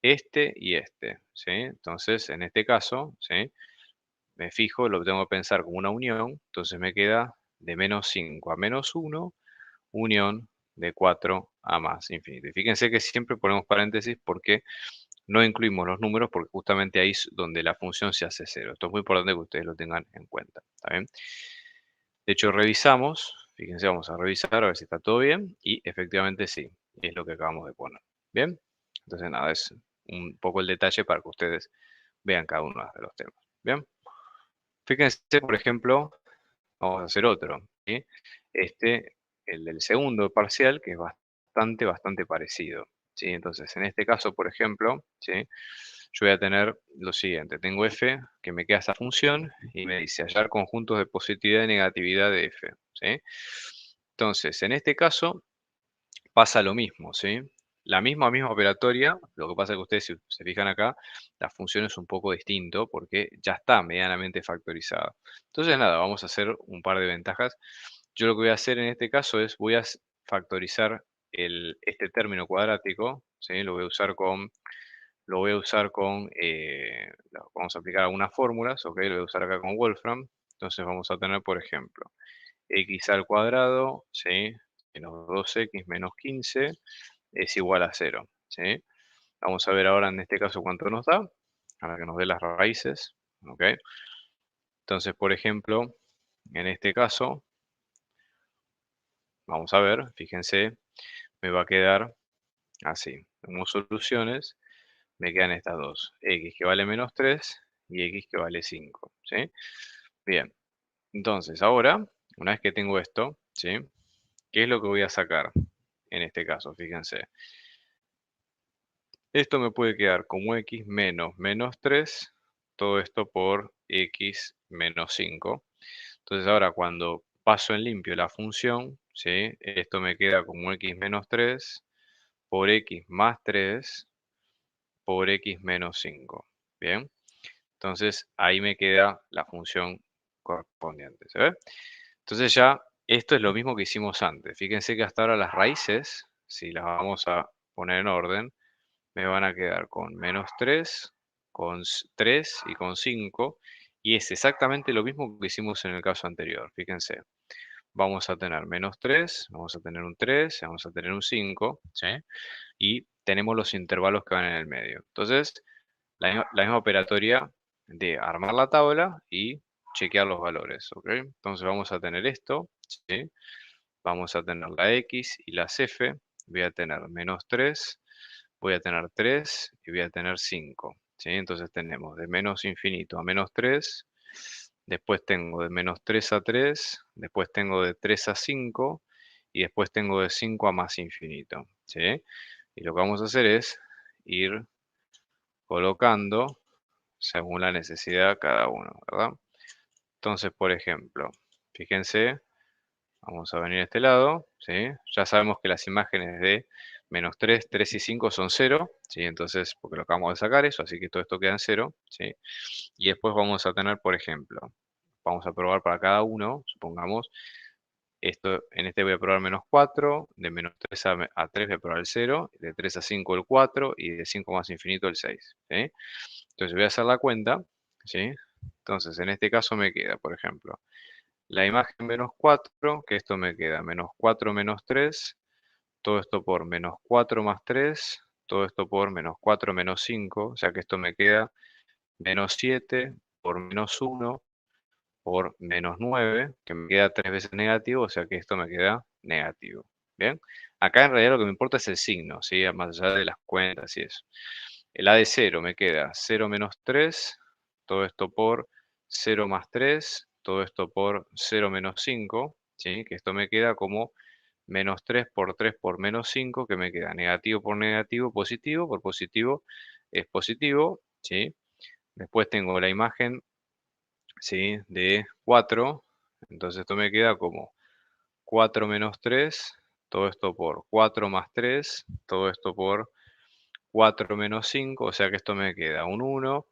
este y este, ¿sí? Entonces, en este caso, ¿sí? Me fijo, lo tengo que pensar como una unión, entonces me queda de menos 5 a menos 1, unión de 4 a más infinito. Y fíjense que siempre ponemos paréntesis porque no incluimos los números, porque justamente ahí es donde la función se hace cero. Esto es muy importante que ustedes lo tengan en cuenta, ¿está bien? De hecho, revisamos, fíjense, vamos a revisar a ver si está todo bien, y efectivamente sí, es lo que acabamos de poner. ¿Bien? Entonces, nada, es un poco el detalle para que ustedes vean cada uno de los temas. ¿Bien? Fíjense, por ejemplo, vamos a hacer otro, ¿sí? Este, el del segundo parcial, que es bastante parecido, ¿sí? Entonces, en este caso, por ejemplo, ¿sí? Yo voy a tener lo siguiente, tengo f, que me queda esa función, y me dice hallar conjuntos de positividad y negatividad de f, ¿sí? Entonces, en este caso, pasa lo mismo, ¿sí? La misma operatoria, lo que pasa es que ustedes, si se fijan acá, la función es un poco distinto porque ya está medianamente factorizada. Entonces, nada, vamos a hacer un par de ventajas. Yo lo que voy a hacer en este caso es, voy a factorizar este término cuadrático, ¿sí? Vamos a aplicar algunas fórmulas, ¿ok? Lo voy a usar acá con Wolfram. Entonces vamos a tener, por ejemplo, x al cuadrado, ¿sí? Menos 2x menos 15 es igual a 0, ¿sí? Vamos a ver ahora en este caso cuánto nos da, para que nos dé las raíces, ¿ok? Entonces, por ejemplo, en este caso, vamos a ver, fíjense, me va a quedar así. Como soluciones, me quedan estas dos, x que vale menos 3 y x que vale 5, ¿sí? Bien, entonces ahora, una vez que tengo esto, ¿sí? ¿Qué es lo que voy a sacar en este caso? Fíjense. Esto me puede quedar como x menos menos 3, todo esto por x menos 5. Entonces ahora cuando paso en limpio la función, ¿sí? Esto me queda como x menos 3 por x más 3 por x menos 5. Bien, entonces ahí me queda la función correspondiente. ¿Se ve? Entonces ya esto es lo mismo que hicimos antes. Fíjense que hasta ahora las raíces, si las vamos a poner en orden, me van a quedar con menos 3, con 3 y con 5. Y es exactamente lo mismo que hicimos en el caso anterior. Fíjense, vamos a tener menos 3, vamos a tener un 3, vamos a tener un 5, ¿sí? Y tenemos los intervalos que van en el medio. Entonces, la misma operatoria de armar la tabla y chequear los valores, ¿ok? Entonces vamos a tener esto, ¿sí? Vamos a tener la x y las f. Voy a tener menos 3, voy a tener 3 y voy a tener 5, ¿sí? Entonces tenemos de menos infinito a menos 3, después tengo de menos 3 a 3, después tengo de 3 a 5 y después tengo de 5 a más infinito, ¿sí? Y lo que vamos a hacer es ir colocando según la necesidad cada uno, ¿verdad? Entonces, por ejemplo, fíjense, vamos a venir a este lado, ¿sí? Ya sabemos que las imágenes de menos 3, 3 y 5 son 0, ¿sí? Entonces, porque lo acabamos de sacar eso, así que todo esto queda en 0, ¿sí? Y después vamos a tener, por ejemplo, vamos a probar para cada uno, supongamos, esto, en este voy a probar menos 4, de menos 3 a 3 voy a probar el 0, de 3 a 5 el 4 y de 5 más infinito el 6, ¿sí? Entonces voy a hacer la cuenta, ¿sí? Entonces, en este caso me queda, por ejemplo, la imagen menos 4, que esto me queda menos 4 menos 3, todo esto por menos 4 más 3, todo esto por menos 4 menos 5, o sea que esto me queda menos 7 por menos 1 por menos 9, que me queda 3 veces negativo, o sea que esto me queda negativo. ¿Bien? Acá en realidad lo que me importa es el signo, ¿sí? Más allá de las cuentas y eso. El A de 0 me queda 0 menos 3, todo esto por 0 más 3, todo esto por 0 menos 5, ¿sí? Que esto me queda como menos 3 por menos 5, que me queda negativo por negativo, positivo por positivo es positivo, ¿sí? Después tengo la imagen, ¿sí? De 4, entonces esto me queda como 4 menos 3, todo esto por 4 más 3, todo esto por 4 menos 5, o sea que esto me queda un 1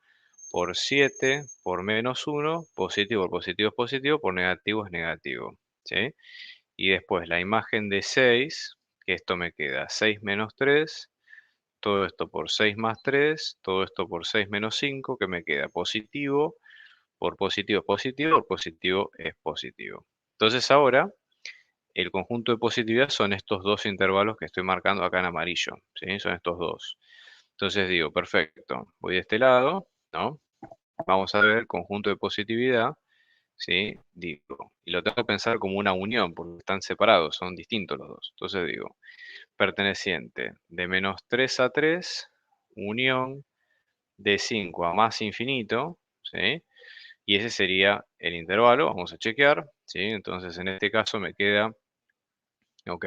por 7 por menos 1, positivo por positivo es positivo, por negativo es negativo, ¿sí? Y después la imagen de 6, que esto me queda 6 menos 3, todo esto por 6 más 3, todo esto por 6 menos 5, que me queda positivo, por positivo es positivo, por positivo es positivo. Entonces ahora, el conjunto de positividad son estos dos intervalos que estoy marcando acá en amarillo, ¿sí? Son estos dos. Entonces digo, perfecto, voy de este lado, ¿no? Vamos a ver el conjunto de positividad, ¿sí? Digo, y lo tengo que pensar como una unión, porque están separados, son distintos los dos. Entonces digo, perteneciente de menos 3 a 3, unión de 5 a más infinito, ¿sí? Y ese sería el intervalo, vamos a chequear, ¿sí? Entonces en este caso me queda, ok,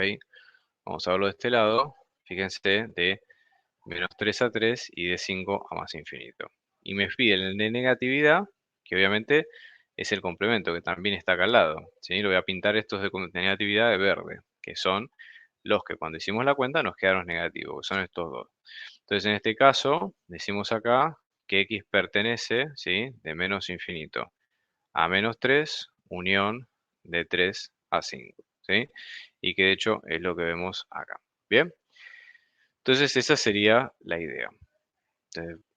vamos a verlo de este lado, fíjense, de menos 3 a 3 y de 5 a más infinito. Y me piden el de negatividad, que obviamente es el complemento, que también está acá al lado, ¿sí? Lo voy a pintar estos de negatividad de verde, que son los que cuando hicimos la cuenta nos quedaron negativos, que son estos dos. Entonces en este caso, decimos acá que x pertenece, ¿sí? De menos infinito a menos 3, unión de 3 a 5, ¿sí? Y que de hecho es lo que vemos acá. ¿Bien? Entonces esa sería la idea.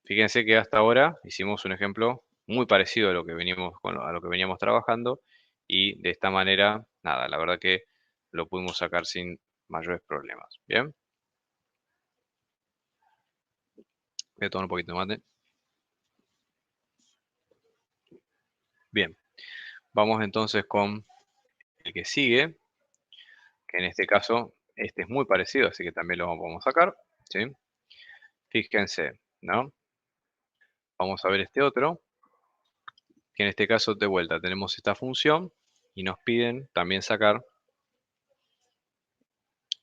Fíjense que hasta ahora hicimos un ejemplo muy parecido a lo que a lo que veníamos trabajando y de esta manera, nada, la verdad que lo pudimos sacar sin mayores problemas. ¿Bien? Voy a tomar un poquito de mate. Bien, vamos entonces con el que sigue, que en este caso, este es muy parecido, así que también lo podemos sacar, ¿sí? Fíjense, ¿no? Vamos a ver este otro, que en este caso de vuelta tenemos esta función y nos piden también sacar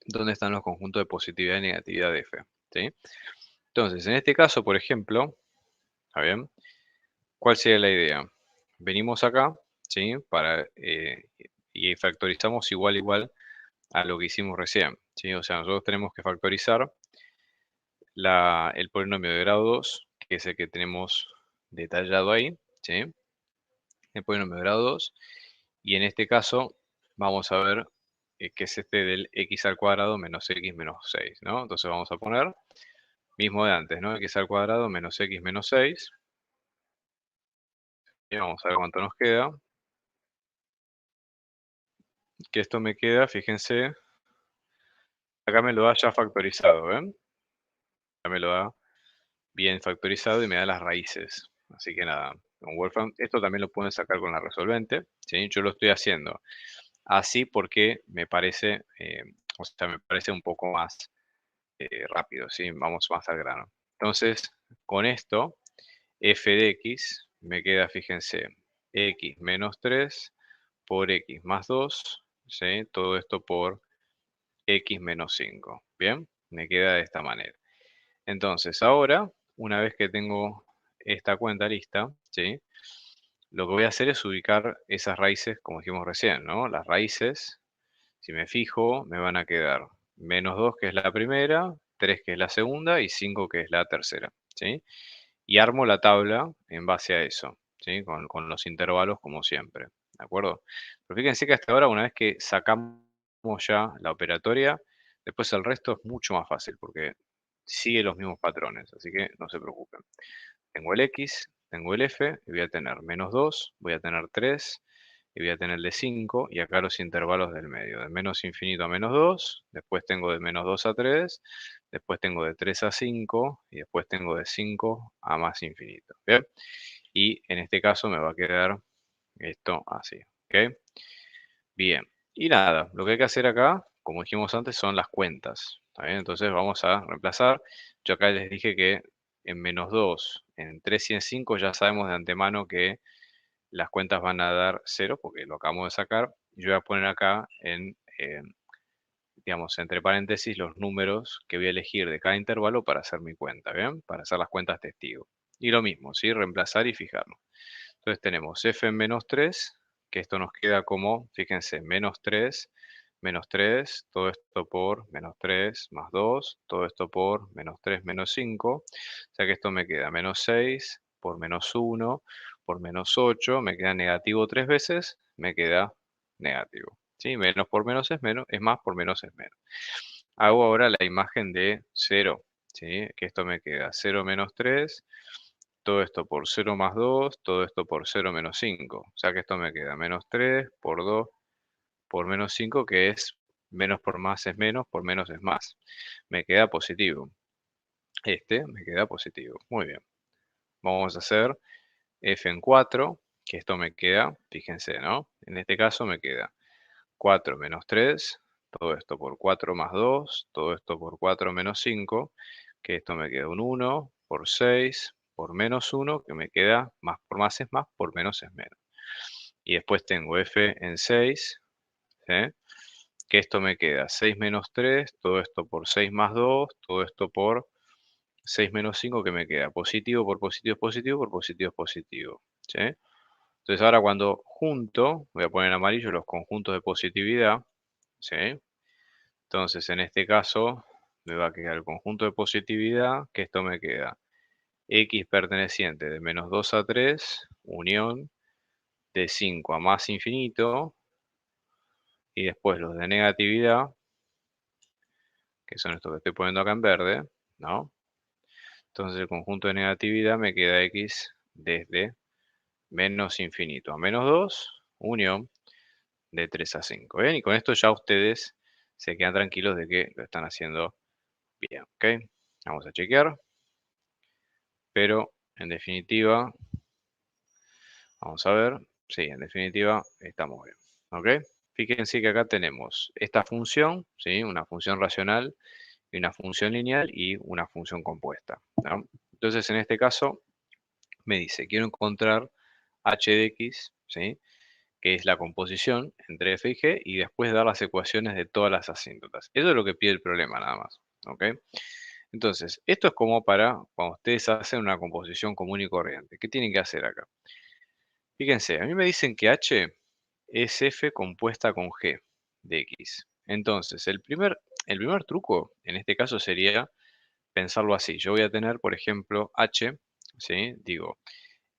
dónde están los conjuntos de positividad y negatividad de f, ¿sí? Entonces, en este caso, por ejemplo, ¿está bien? ¿Cuál sería la idea? Venimos acá, ¿sí? Y factorizamos igual a lo que hicimos recién, ¿sí? O sea, nosotros tenemos que factorizar el polinomio de grado 2, que es el que tenemos detallado ahí, ¿sí? El polinomio de grado 2. Y en este caso vamos a ver que es este del x al cuadrado menos x menos 6, ¿no? Entonces vamos a poner, mismo de antes, ¿no? X al cuadrado menos x menos 6. Y vamos a ver cuánto nos queda. Que esto me queda, fíjense, acá me lo da ya factorizado, ¿ven? Ya me lo da bien factorizado y me da las raíces. Así que nada, con Wolfram, esto también lo pueden sacar con la resolvente, ¿sí? Yo lo estoy haciendo así porque me parece, o sea, me parece un poco más rápido, ¿sí? Vamos más al grano. Entonces, con esto, f de x me queda, fíjense, x menos 3 por x más 2, ¿sí? Todo esto por x menos 5, ¿bien? Me queda de esta manera. Entonces, ahora, una vez que tengo esta cuenta lista, ¿sí? Lo que voy a hacer es ubicar esas raíces, como dijimos recién, ¿no? Las raíces, si me fijo, me van a quedar menos 2, que es la primera, 3, que es la segunda, y 5, que es la tercera, ¿sí? Y armo la tabla en base a eso, ¿sí? Con los intervalos como siempre, ¿de acuerdo? Pero fíjense que hasta ahora, una vez que sacamos ya la operatoria, después el resto es mucho más fácil porque sigue los mismos patrones, así que no se preocupen. Tengo el x, tengo el f, y voy a tener menos 2, voy a tener 3, y voy a tener el de 5, y acá los intervalos del medio, de menos infinito a menos 2, después tengo de menos 2 a 3, después tengo de 3 a 5, y después tengo de 5 a más infinito, ¿bien? Y en este caso me va a quedar esto así, ¿ok? Bien, y nada, lo que hay que hacer acá, como dijimos antes, son las cuentas, ¿está bien? Entonces vamos a reemplazar. Yo acá les dije que en menos 2, en 3 y en 5 ya sabemos de antemano que las cuentas van a dar 0, porque lo acabamos de sacar. Yo voy a poner acá digamos, entre paréntesis, los números que voy a elegir de cada intervalo para hacer mi cuenta, ¿bien? Para hacer las cuentas testigo. Y lo mismo, ¿sí? Reemplazar y fijarlo. Entonces tenemos f en menos 3, que esto nos queda como, fíjense, menos 3, todo esto por menos 3 más 2, todo esto por menos 3 menos 5, o sea que esto me queda menos 6 por menos 1 por menos 8, me queda negativo 3 veces, me queda negativo, ¿sí? Menos por menos es menos, es más por menos es menos. Hago ahora la imagen de 0, ¿sí? Que esto me queda 0 menos 3, todo esto por 0 más 2, todo esto por 0 menos 5. O sea que esto me queda menos 3 por 2 por menos 5, que es menos por más es menos, por menos es más. Me queda positivo. Este me queda positivo. Muy bien. Vamos a hacer f en 4, que esto me queda, fíjense, ¿no? En este caso me queda 4 menos 3, todo esto por 4 más 2, todo esto por 4 menos 5, que esto me queda un 1 por 6 por menos 1, que me queda más por más es más, por menos es menos. Y después tengo f en 6, ¿sí? Que esto me queda 6 menos 3, todo esto por 6 más 2, todo esto por 6 menos 5, que me queda positivo por positivo es positivo, por positivo es positivo, ¿sí? Entonces ahora cuando junto, voy a poner en amarillo los conjuntos de positividad, ¿sí? Entonces en este caso me va a quedar el conjunto de positividad, que esto me queda x perteneciente de menos 2 a 3, unión de 5 a más infinito, y después los de negatividad, que son estos que estoy poniendo acá en verde, ¿no? Entonces el conjunto de negatividad me queda x desde menos infinito a menos 2, unión de 3 a 5. ¿Bien? Y con esto ya ustedes se quedan tranquilos de que lo están haciendo bien, ¿ok? Vamos a chequear, pero en definitiva, vamos a ver, sí, en definitiva estamos bien, ¿ok? Fíjense que acá tenemos esta función, ¿sí? Una función racional y una función lineal y una función compuesta, ¿no? Entonces, en este caso, me dice, quiero encontrar h de x, ¿sí? Que es la composición entre f y g, y después dar las ecuaciones de todas las asíntotas. Eso es lo que pide el problema, nada más, ¿ok? Entonces, esto es como para cuando ustedes hacen una composición común y corriente. ¿Qué tienen que hacer acá? Fíjense, a mí me dicen que h es f compuesta con g de x. Entonces, el primer truco, en este caso, sería pensarlo así. Yo voy a tener, por ejemplo, h, ¿sí? Digo,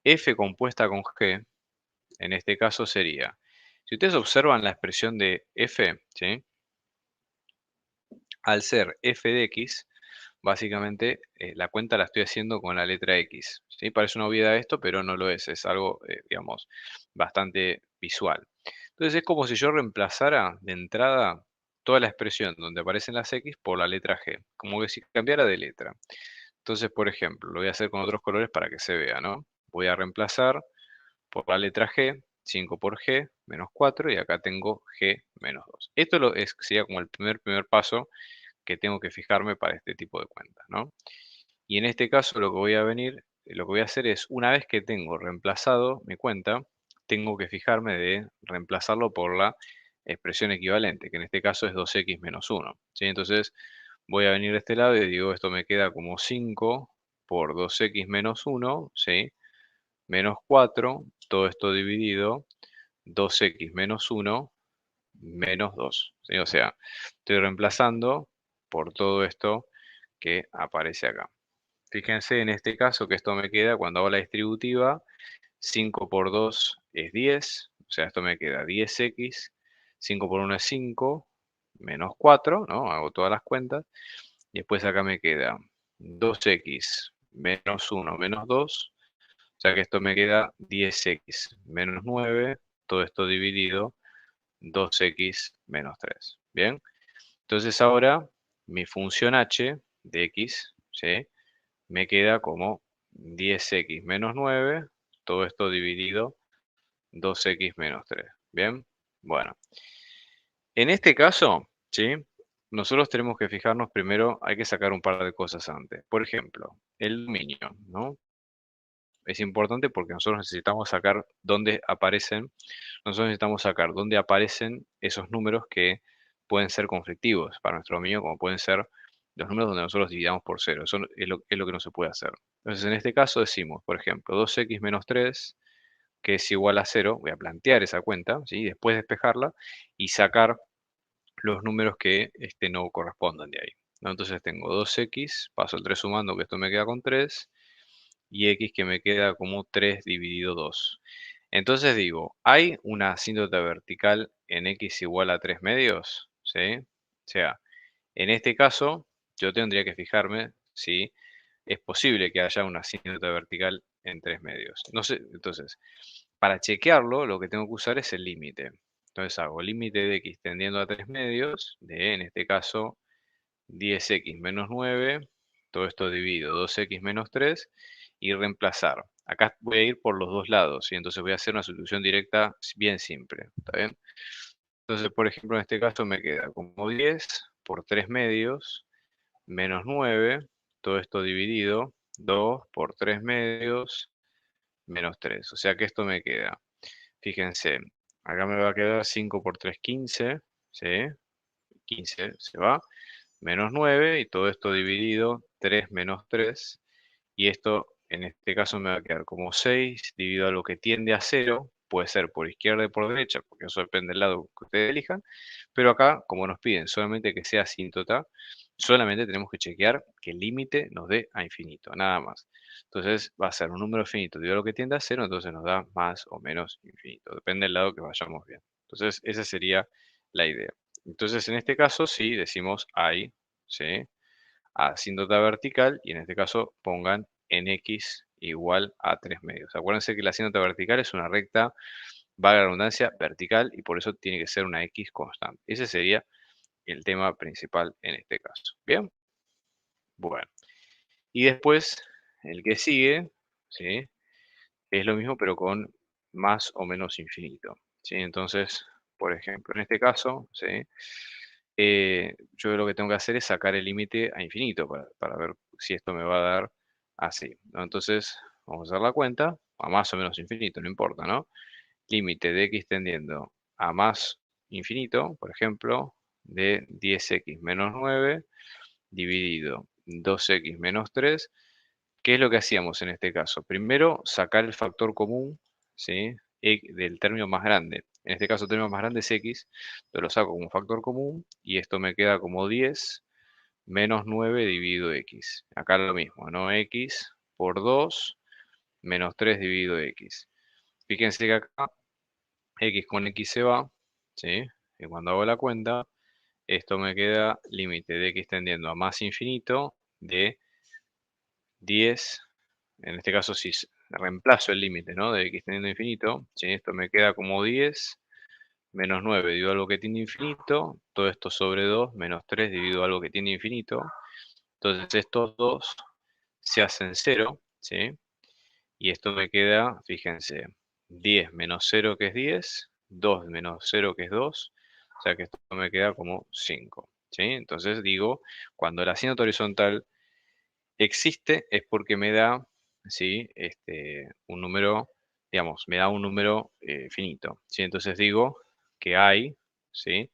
f compuesta con g, en este caso sería, si ustedes observan la expresión de f, ¿sí? Al ser f de x, básicamente la cuenta la estoy haciendo con la letra x, ¿sí? Parece una obviedad esto, pero no lo es algo, digamos, bastante visual. Entonces es como si yo reemplazara de entrada toda la expresión donde aparecen las x por la letra g, como que si cambiara de letra. Entonces, por ejemplo, lo voy a hacer con otros colores para que se vea, ¿no? Voy a reemplazar por la letra g, 5 por g, menos 4, y acá tengo g menos 2. Esto sería como el primer paso que tengo que fijarme para este tipo de cuentas, ¿no? Y en este caso lo que voy a hacer es, una vez que tengo reemplazado mi cuenta, tengo que fijarme de reemplazarlo por la expresión equivalente, que en este caso es 2x menos 1, ¿sí? Entonces voy a venir de este lado y digo, esto me queda como 5 por 2x menos 1, ¿sí? Menos 4, todo esto dividido, 2x menos 1 menos 2, ¿sí? O sea, estoy reemplazando por todo esto que aparece acá. Fíjense en este caso que esto me queda, cuando hago la distributiva, 5 por 2 es 10, o sea, esto me queda 10x, 5 por 1 es 5, menos 4, ¿no? Hago todas las cuentas, y después acá me queda 2x menos 1 menos 2, o sea que esto me queda 10x menos 9, todo esto dividido, 2x menos 3. ¿Bien? Entonces ahora mi función h de x, ¿sí? Me queda como 10x menos 9, todo esto dividido 2x menos 3. ¿Bien? Bueno, en este caso, ¿sí? Nosotros tenemos que fijarnos primero, hay que sacar un par de cosas antes. Por ejemplo, el dominio, ¿no? Es importante porque nosotros necesitamos sacar dónde aparecen esos números que pueden ser conflictivos para nuestro dominio, como pueden ser los números donde nosotros dividamos por cero. Eso es lo que no se puede hacer. Entonces, en este caso decimos, por ejemplo, 2x menos 3, que es igual a 0. Voy a plantear esa cuenta, ¿sí? Después despejarla y sacar los números que no correspondan de ahí, ¿no? Entonces tengo 2x, paso el 3 sumando, que esto me queda con 3, y x que me queda como 3 dividido 2. Entonces digo, ¿hay una asíntota vertical en x igual a 3 medios? ¿Sí? O sea, en este caso, yo tendría que fijarme si es posible que haya una asíntota vertical en 3 medios. No sé, entonces, para chequearlo, lo que tengo que usar es el límite. Entonces hago límite de x tendiendo a 3 medios, de, en este caso, 10x menos 9, todo esto dividido 2x menos 3, y reemplazar. Acá voy a ir por los dos lados, y entonces voy a hacer una solución directa bien simple, ¿está bien? Entonces, por ejemplo, en este caso me queda como 10 por 3 medios, menos 9, todo esto dividido, 2 por 3 medios, menos 3. O sea que esto me queda, fíjense, acá me va a quedar 5 por 3, 15, ¿sí? 15 se va, menos 9, y todo esto dividido, 3 menos 3, y esto en este caso me va a quedar como 6 dividido a lo que tiende a 0, puede ser por izquierda y por derecha, porque eso depende del lado que ustedes elijan, pero acá, como nos piden solamente que sea asíntota, solamente tenemos que chequear que el límite nos dé a infinito, nada más. Entonces va a ser un número finito dividido a lo que tiende a 0, entonces nos da más o menos infinito, depende del lado que vayamos bien. Entonces esa sería la idea. Entonces en este caso sí decimos hay, ¿sí? Asíntota vertical, y en este caso pongan en x igual a 3 medios. Acuérdense que la asíntota vertical es una recta, valga la redundancia, vertical, y por eso tiene que ser una x constante. Ese sería el tema principal en este caso. Bien, bueno. Y después, el que sigue, ¿sí? Es lo mismo, pero con más o menos infinito, ¿sí? Entonces, por ejemplo, en este caso, ¿sí? Yo lo que tengo que hacer es sacar el límite a infinito para ver si esto me va a dar así, ¿no? Entonces, vamos a hacer la cuenta, a más o menos infinito, no importa, ¿no? Límite de x tendiendo a más infinito, por ejemplo, de 10x menos 9 dividido 2x menos 3. ¿Qué es lo que hacíamos en este caso? Primero, sacar el factor común, ¿sí? Del término más grande. En este caso, el término más grande es x, entonces lo saco como factor común, y esto me queda como 10 menos 9 dividido x. Acá lo mismo, ¿no? X por 2 menos 3 dividido x. Fíjense que acá x con x se va, ¿sí? Y cuando hago la cuenta, esto me queda límite de x tendiendo a más infinito de 10. En este caso, si reemplazo el límite, ¿no? De x teniendo infinito, ¿sí? Esto me queda como 10 menos 9 dividido a algo que tiene infinito, todo esto sobre 2 menos 3 dividido a algo que tiene infinito. Entonces estos dos se hacen 0, ¿sí? Y esto me queda, fíjense, 10 menos 0 que es 10, 2 menos 0 que es 2, o sea que esto me queda como 5, ¿sí? Entonces digo, cuando la asíntota horizontal existe es porque me da, ¿sí? Un número, digamos, me da un número finito, ¿sí? Entonces digo que hay, ¿sí?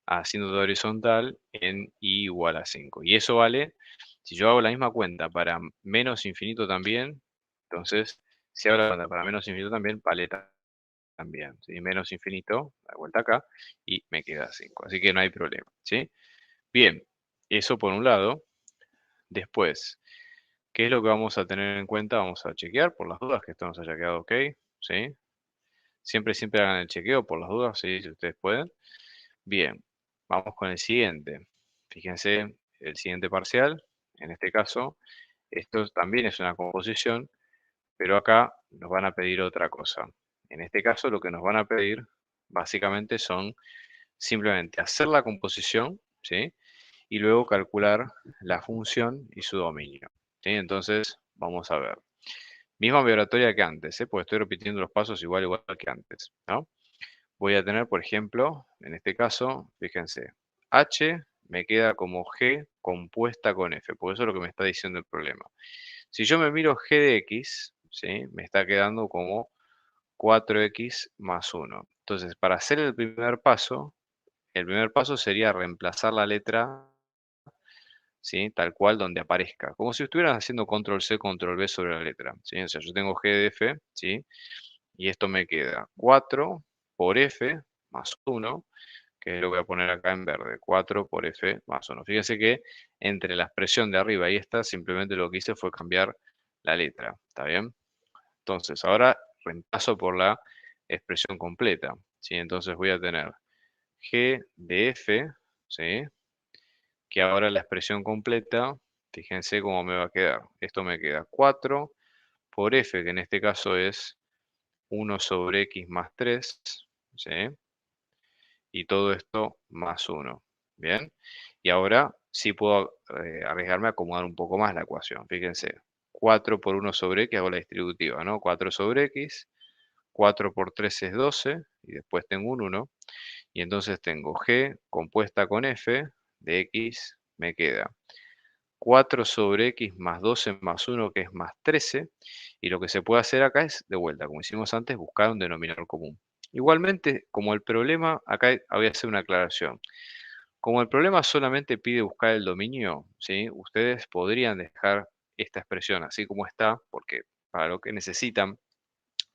Asíntota horizontal en i igual a 5. Y eso vale, si yo hago la misma cuenta para menos infinito también, entonces, si hago la cuenta para menos infinito también, vale también, ¿sí? Menos infinito, la vuelta acá, y me queda 5. Así que no hay problema, ¿sí? Bien, eso por un lado. Después, ¿qué es lo que vamos a tener en cuenta? Vamos a chequear por las dudas que esto nos haya quedado ok, ¿sí? Siempre hagan el chequeo por las dudas, ¿sí? Si ustedes pueden. Bien, vamos con el siguiente. Fíjense, el siguiente parcial, en este caso, esto también es una composición, pero acá nos van a pedir otra cosa. En este caso, lo que nos van a pedir básicamente son simplemente hacer la composición, ¿sí? Y luego calcular la función y su dominio, ¿sí? Entonces, vamos a ver. Misma vibratoria que antes, ¿eh? Porque estoy repitiendo los pasos igual que antes, ¿no? Voy a tener, por ejemplo, en este caso, fíjense, H me queda como G compuesta con F, porque eso es lo que me está diciendo el problema. Si yo me miro G de X, ¿sí? Me está quedando como 4x más 1. Entonces, para hacer el primer paso sería reemplazar la letra, ¿sí? Tal cual donde aparezca, como si estuvieran haciendo control C, control V sobre la letra, ¿sí? O sea, yo tengo G de F, ¿sí? Y esto me queda 4 por F más 1, que lo voy a poner acá en verde, 4 por F más 1. Fíjense que entre la expresión de arriba y esta, simplemente lo que hice fue cambiar la letra, ¿está bien? Entonces, ahora reemplazo por la G de F, ¿sí? Y esto me queda 4 por F más 1. Fíjense que entre la expresión de arriba y esta, simplemente lo que hice fue cambiar la letra, ¿está bien? Entonces, ahora reemplazo por la G de F, ¿sí? Y esto me queda 4 por F más 1. expresión completa, ¿sí? Entonces voy a tener g de f, ¿sí? Que ahora la expresión completa, fíjense cómo me va a quedar. Esto me queda 4 por f, que en este caso es 1 sobre x más 3, ¿sí? Y todo esto más 1, ¿bien? Y ahora sí puedo arriesgarme a acomodar un poco más la ecuación. Fíjense, 4 por 1 sobre x, hago la distributiva, ¿no? 4 sobre x, 4 por 3 es 12, y después tengo un 1, y entonces tengo g compuesta con f de x, me queda 4 sobre x más 12 más 1, que es más 13, y lo que se puede hacer acá es, de vuelta, como hicimos antes, buscar un denominador común. Igualmente, como el problema, acá voy a hacer una aclaración. Como el problema solamente pide buscar el dominio, ¿sí? Ustedes podrían dejar esta expresión así como está, porque para lo que necesitan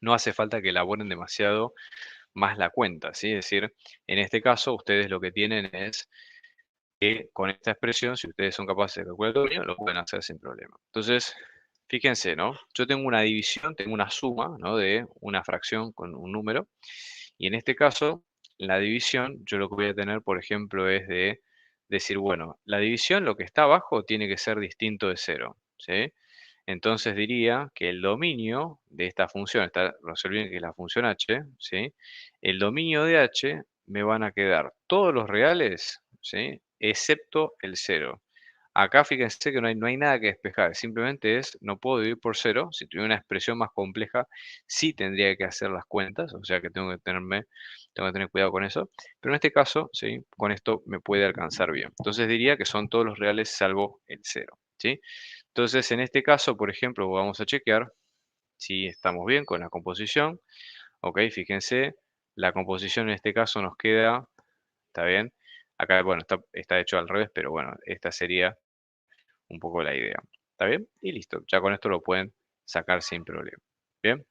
no hace falta que elaboren demasiado más la cuenta, ¿sí? Es decir, en este caso ustedes lo que tienen es que con esta expresión, si ustedes son capaces de calcular el dominio, lo pueden hacer sin problema. Entonces, fíjense, ¿no? Yo tengo una división, tengo una suma, ¿no? De una fracción con un número, y en este caso, la división, yo lo que voy a tener, por ejemplo, es de decir, bueno, la división, lo que está abajo, tiene que ser distinto de cero, ¿sí? Entonces diría que el dominio de esta función, no se olviden que es la función h, ¿sí? El dominio de h me van a quedar todos los reales, ¿sí? Excepto el cero. Acá fíjense que no hay nada que despejar, simplemente es, no puedo dividir por cero. Si tuviera una expresión más compleja, sí tendría que hacer las cuentas, o sea que tengo que tener cuidado con eso. Pero en este caso, ¿sí? Con esto me puede alcanzar bien. Entonces diría que son todos los reales salvo el cero, ¿sí? Entonces, en este caso, por ejemplo, vamos a chequear si estamos bien con la composición. Ok, fíjense, la composición en este caso nos queda, ¿está bien? Acá, bueno, está hecho al revés, pero bueno, esta sería un poco la idea. ¿Está bien? Y listo, ya con esto lo pueden sacar sin problema. Bien,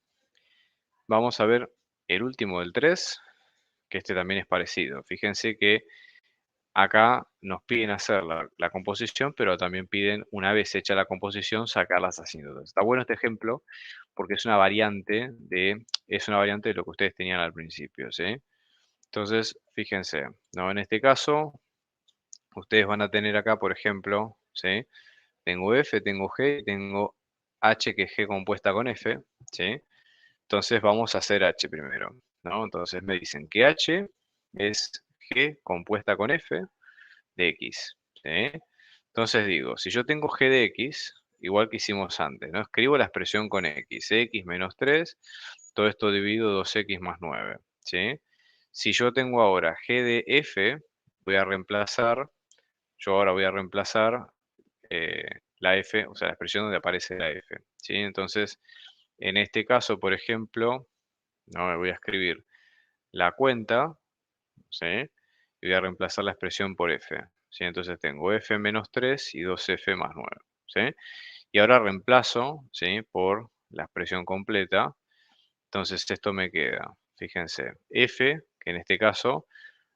vamos a ver el último del 3, que este también es parecido. Fíjense que acá nos piden hacer la composición, pero también piden, una vez hecha la composición, sacar las asíntotas. Está bueno este ejemplo porque es una variante de lo que ustedes tenían al principio, ¿sí? Entonces, fíjense, ¿no? En este caso, ustedes van a tener acá, por ejemplo, ¿sí? Tengo F, tengo G, tengo H, que es G compuesta con F, ¿sí? Entonces vamos a hacer H primero, ¿no? Entonces me dicen que H es G compuesta con F de X, ¿sí? Entonces digo, si yo tengo G de X, igual que hicimos antes, ¿no? Escribo la expresión con X menos 3, todo esto dividido 2X más 9, ¿sí? Si yo tengo ahora G de F, yo ahora voy a reemplazar la F, o sea, la expresión donde aparece la F, ¿sí? Entonces, en este caso, por ejemplo, no me voy a escribir la cuenta, ¿sí? Y voy a reemplazar la expresión por f, ¿sí? Entonces tengo f menos 3 y 2f más 9, ¿sí? Y ahora reemplazo, ¿sí? Por la expresión completa. Entonces esto me queda, fíjense, f, que en este caso,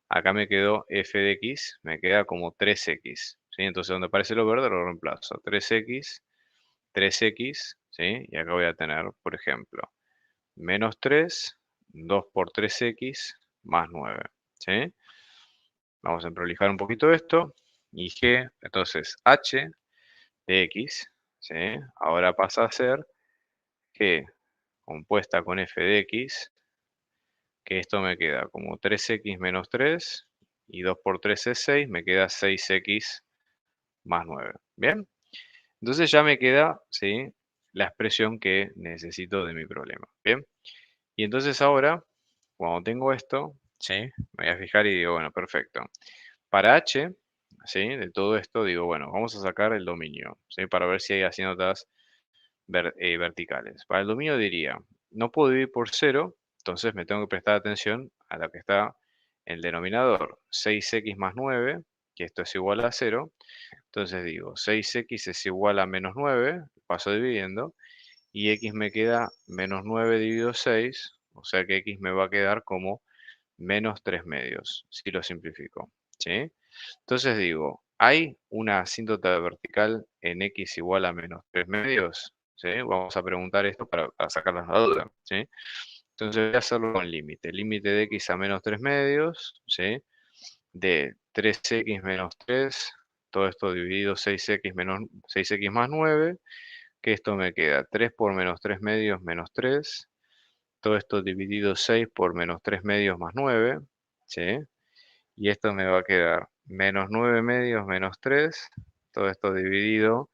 acá me quedó f de x, me queda como 3x, ¿sí? Entonces donde aparece lo verde lo reemplazo. 3x, ¿sí? Y acá voy a tener, por ejemplo, menos 3, 2 por 3x más 9, ¿sí? Vamos a prolijar un poquito esto. Y g, entonces h de x, ¿sí? Ahora pasa a ser g compuesta con f de x, que esto me queda como 3x menos 3, y 2 por 3 es 6, me queda 6x más 9. ¿Bien? Entonces ya me queda, ¿sí? La expresión que necesito de mi problema. ¿Bien? Y entonces ahora, cuando tengo esto, ¿sí? Me voy a fijar y digo, bueno, perfecto. Para h, ¿sí? De todo esto, digo, bueno, vamos a sacar el dominio, ¿sí? Para ver si hay asíntotas verticales. Para el dominio diría, no puedo dividir por 0, entonces me tengo que prestar atención a lo que está en el denominador. 6x más 9, que esto es igual a 0. Entonces digo, 6x es igual a menos 9, paso dividiendo, y x me queda menos 9 dividido 6, o sea que x me va a quedar como menos 3 medios, si lo simplifico, ¿sí? Entonces digo, ¿hay una asíntota vertical en x igual a menos 3 medios? ¿Sí? Vamos a preguntar esto para sacarnos la duda, ¿sí? Entonces voy a hacerlo con límite. Límite de x a menos 3 medios, ¿sí? De 3x menos 3, todo esto dividido 6x menos 6x más 9, que esto me queda 3 por menos 3 medios menos 3, todo esto dividido 6 por menos 3 medios más 9, ¿sí? Y esto me va a quedar menos 9 medios menos 3, todo esto dividido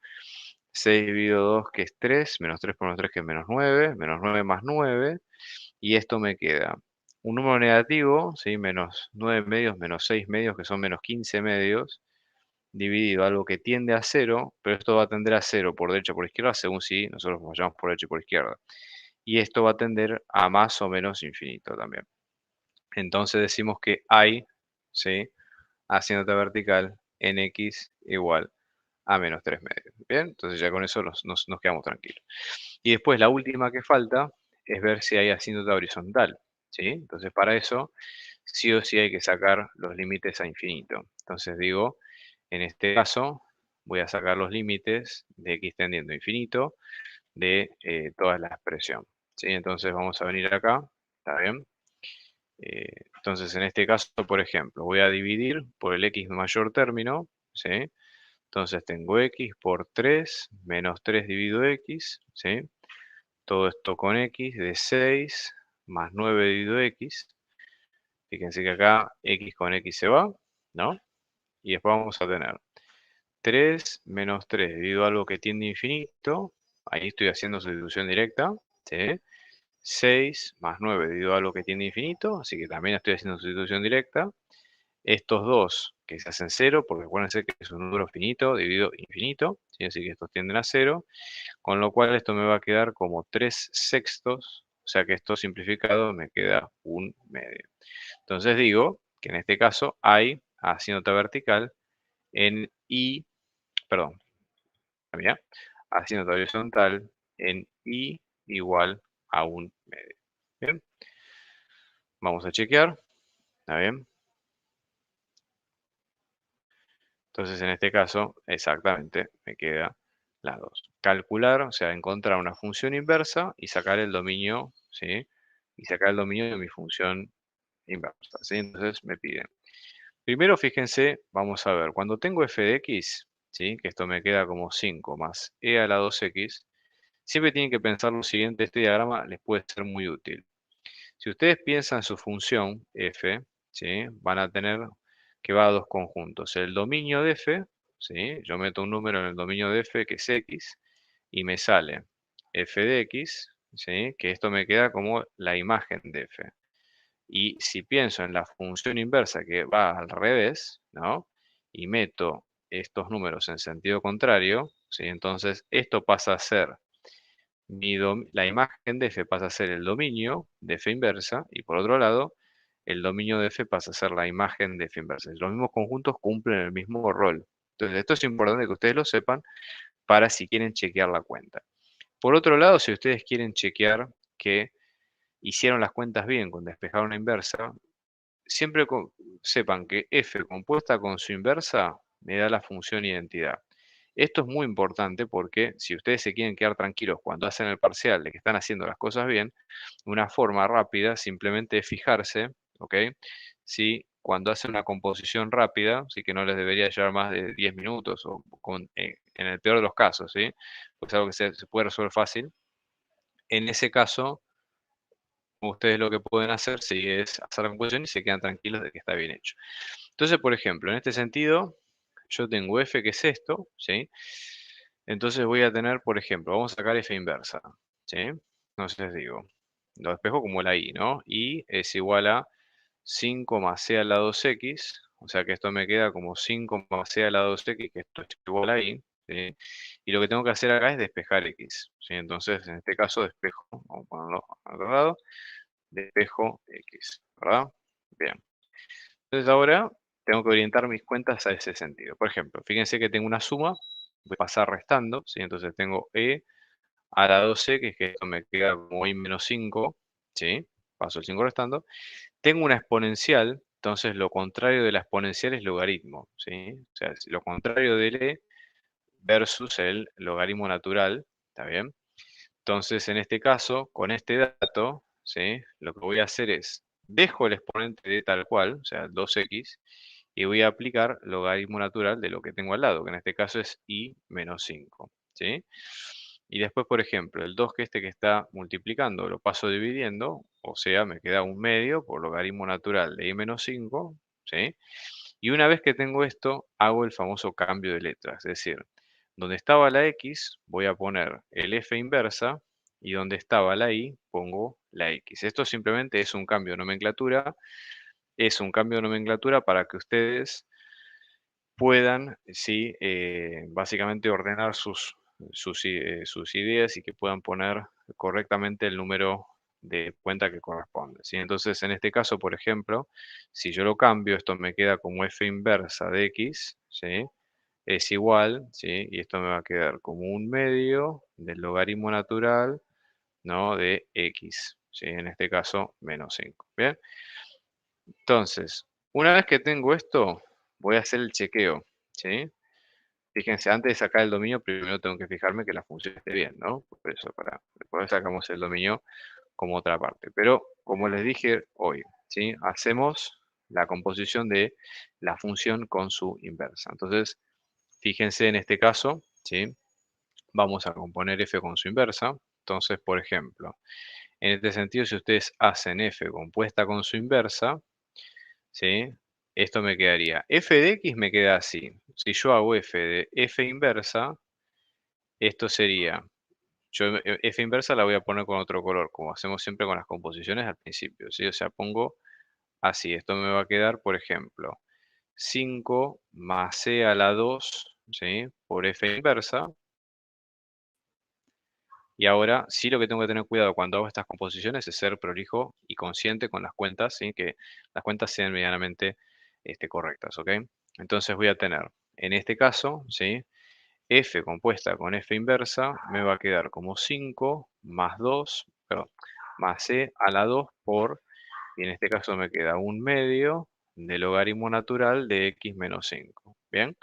6 dividido 2, que es 3, menos 3 por menos 3, que es menos 9 más 9, y esto me queda un número negativo, ¿sí? Menos 9 medios, menos 6 medios, que son menos 15 medios, dividido algo que tiende a 0, pero esto va a tender a 0 por derecha o por izquierda, según si nosotros vayamos por derecha y por izquierda. Y esto va a tender a más o menos infinito también. Entonces decimos que hay, ¿sí? Haciéndote vertical en x igual a menos 3 medios. Bien, entonces ya con eso nos quedamos tranquilos. Y después la última que falta es ver si hay asíntota horizontal, ¿sí? Entonces para eso sí o sí hay que sacar los límites a infinito. Entonces digo, en este caso voy a sacar los límites de x tendiendo a infinito de toda la expresión, ¿sí? Entonces vamos a venir acá, ¿está bien? Entonces en este caso, por ejemplo, voy a dividir por el x mayor término, ¿sí? Entonces tengo x por 3 menos 3 dividido x, ¿sí? Todo esto con x de 6 más 9 dividido x. Fíjense que acá x con x se va, ¿no? Y después vamos a tener 3 menos 3 dividido algo que tiende a infinito. Ahí estoy haciendo sustitución directa, ¿sí? 6 más 9 dividido algo que tiende a infinito, así que también estoy haciendo sustitución directa. Estos dos que se hacen 0, porque acuérdense que es un número finito dividido infinito, ¿sí? Así que estos tienden a 0. Con lo cual esto me va a quedar como 3 sextos, o sea que esto simplificado me queda un medio. Entonces digo que en este caso hay asíntota vertical en y, perdón, mira, asíntota horizontal en y igual a un medio. Bien, vamos a chequear, ¿está bien? Entonces en este caso, exactamente, me queda las dos. Calcular, o sea, encontrar una función inversa y sacar el dominio, ¿sí? Y sacar el dominio de mi función inversa, ¿sí? Entonces me piden. Primero, fíjense, vamos a ver, cuando tengo f de x, ¿sí? Que esto me queda como 5 más e a la 2x, siempre tienen que pensar lo siguiente, este diagrama les puede ser muy útil. Si ustedes piensan su función f, ¿sí? Van a tener que va a dos conjuntos. El dominio de f, ¿sí? Yo meto un número en el dominio de f que es x y me sale f de x, ¿sí? Que esto me queda como la imagen de f. Y si pienso en la función inversa que va al revés, ¿no? Y meto estos números en sentido contrario, ¿sí? Entonces esto pasa a ser la imagen de f pasa a ser el dominio de f inversa y por otro lado, el dominio de f pasa a ser la imagen de f inversa. Los mismos conjuntos cumplen el mismo rol. Entonces, esto es importante que ustedes lo sepan para si quieren chequear la cuenta. Por otro lado, si ustedes quieren chequear que hicieron las cuentas bien con despejar una inversa, siempre sepan que f compuesta con su inversa me da la función identidad. Esto es muy importante porque si ustedes se quieren quedar tranquilos cuando hacen el parcial de que están haciendo las cosas bien, una forma rápida simplemente es fijarse, ¿ok? Si cuando hacen una composición rápida, sí que no les debería llevar más de 10 minutos, o en el peor de los casos, ¿sí? Pues es algo que se puede resolver fácil. En ese caso, ustedes lo que pueden hacer sí, es hacer la composición y se quedan tranquilos de que está bien hecho. Entonces, por ejemplo, en este sentido, yo tengo f que es esto, ¿sí? Entonces voy a tener, por ejemplo, vamos a sacar f inversa, ¿sí? Entonces digo, lo despejo como la y, ¿no? Y es igual a 5 más c a la 2x, o sea que esto me queda como 5 más c a la 2x, que esto es igual a y, ¿sí? Y lo que tengo que hacer acá es despejar x, ¿sí? Entonces, en este caso, despejo, vamos a ponerlo al otro lado, despejo x, ¿verdad? Bien. Entonces ahora tengo que orientar mis cuentas a ese sentido. Por ejemplo, fíjense que tengo una suma, voy a pasar restando, ¿sí? Entonces tengo e a la 12, que es que esto me queda como y menos 5, ¿sí? Paso el 5 restando. Tengo una exponencial, entonces lo contrario de la exponencial es logaritmo, ¿sí? O sea, lo contrario del e versus el logaritmo natural, ¿está bien? Entonces, en este caso, con este dato, ¿sí? Lo que voy a hacer es, dejo el exponente de tal cual, o sea, 2x, y voy a aplicar logaritmo natural de lo que tengo al lado, que en este caso es y menos 5, ¿sí? Y después, por ejemplo, el 2 que está multiplicando, lo paso dividiendo, o sea, me queda un medio por logaritmo natural de y menos 5, ¿sí? Y una vez que tengo esto, hago el famoso cambio de letras, es decir, donde estaba la x, voy a poner el f inversa, y donde estaba la y, pongo la x. Esto simplemente es un cambio de nomenclatura, para que ustedes puedan, sí, básicamente ordenar sus ideas y que puedan poner correctamente el número de cuenta que corresponde, ¿sí? Entonces, en este caso, por ejemplo, si yo lo cambio, esto me queda como f inversa de x, ¿sí? Es igual, ¿sí? Y esto me va a quedar como un medio del logaritmo natural, ¿no? De x, ¿sí? En este caso, menos 5, ¿bien? Entonces, una vez que tengo esto, voy a hacer el chequeo, ¿sí? Fíjense, antes de sacar el dominio, primero tengo que fijarme que la función esté bien, ¿no? Por eso, después sacamos el dominio como otra parte. Pero, como les dije hoy, ¿sí? Hacemos la composición de la función con su inversa. Entonces, fíjense en este caso, ¿sí? Vamos a componer f con su inversa. Entonces, por ejemplo, en este sentido, si ustedes hacen f compuesta con su inversa, ¿sí? Esto me quedaría, f de x me queda así. Si yo hago f de f inversa, esto sería, f inversa la voy a poner con otro color, como hacemos siempre con las composiciones al principio, ¿sí? O sea, pongo así, esto me va a quedar, por ejemplo, 5 más c a la 2, ¿sí? Por f inversa. Y ahora sí lo que tengo que tener cuidado cuando hago estas composiciones es ser prolijo y consciente con las cuentas, ¿sí? Que las cuentas sean medianamente correctas, ¿ok? Entonces voy a tener, en este caso, ¿sí? F compuesta con F inversa me va a quedar como 5 más 2, perdón, más C a la 2 por, y en este caso me queda un medio del logaritmo natural de X menos 5. ¿Bien?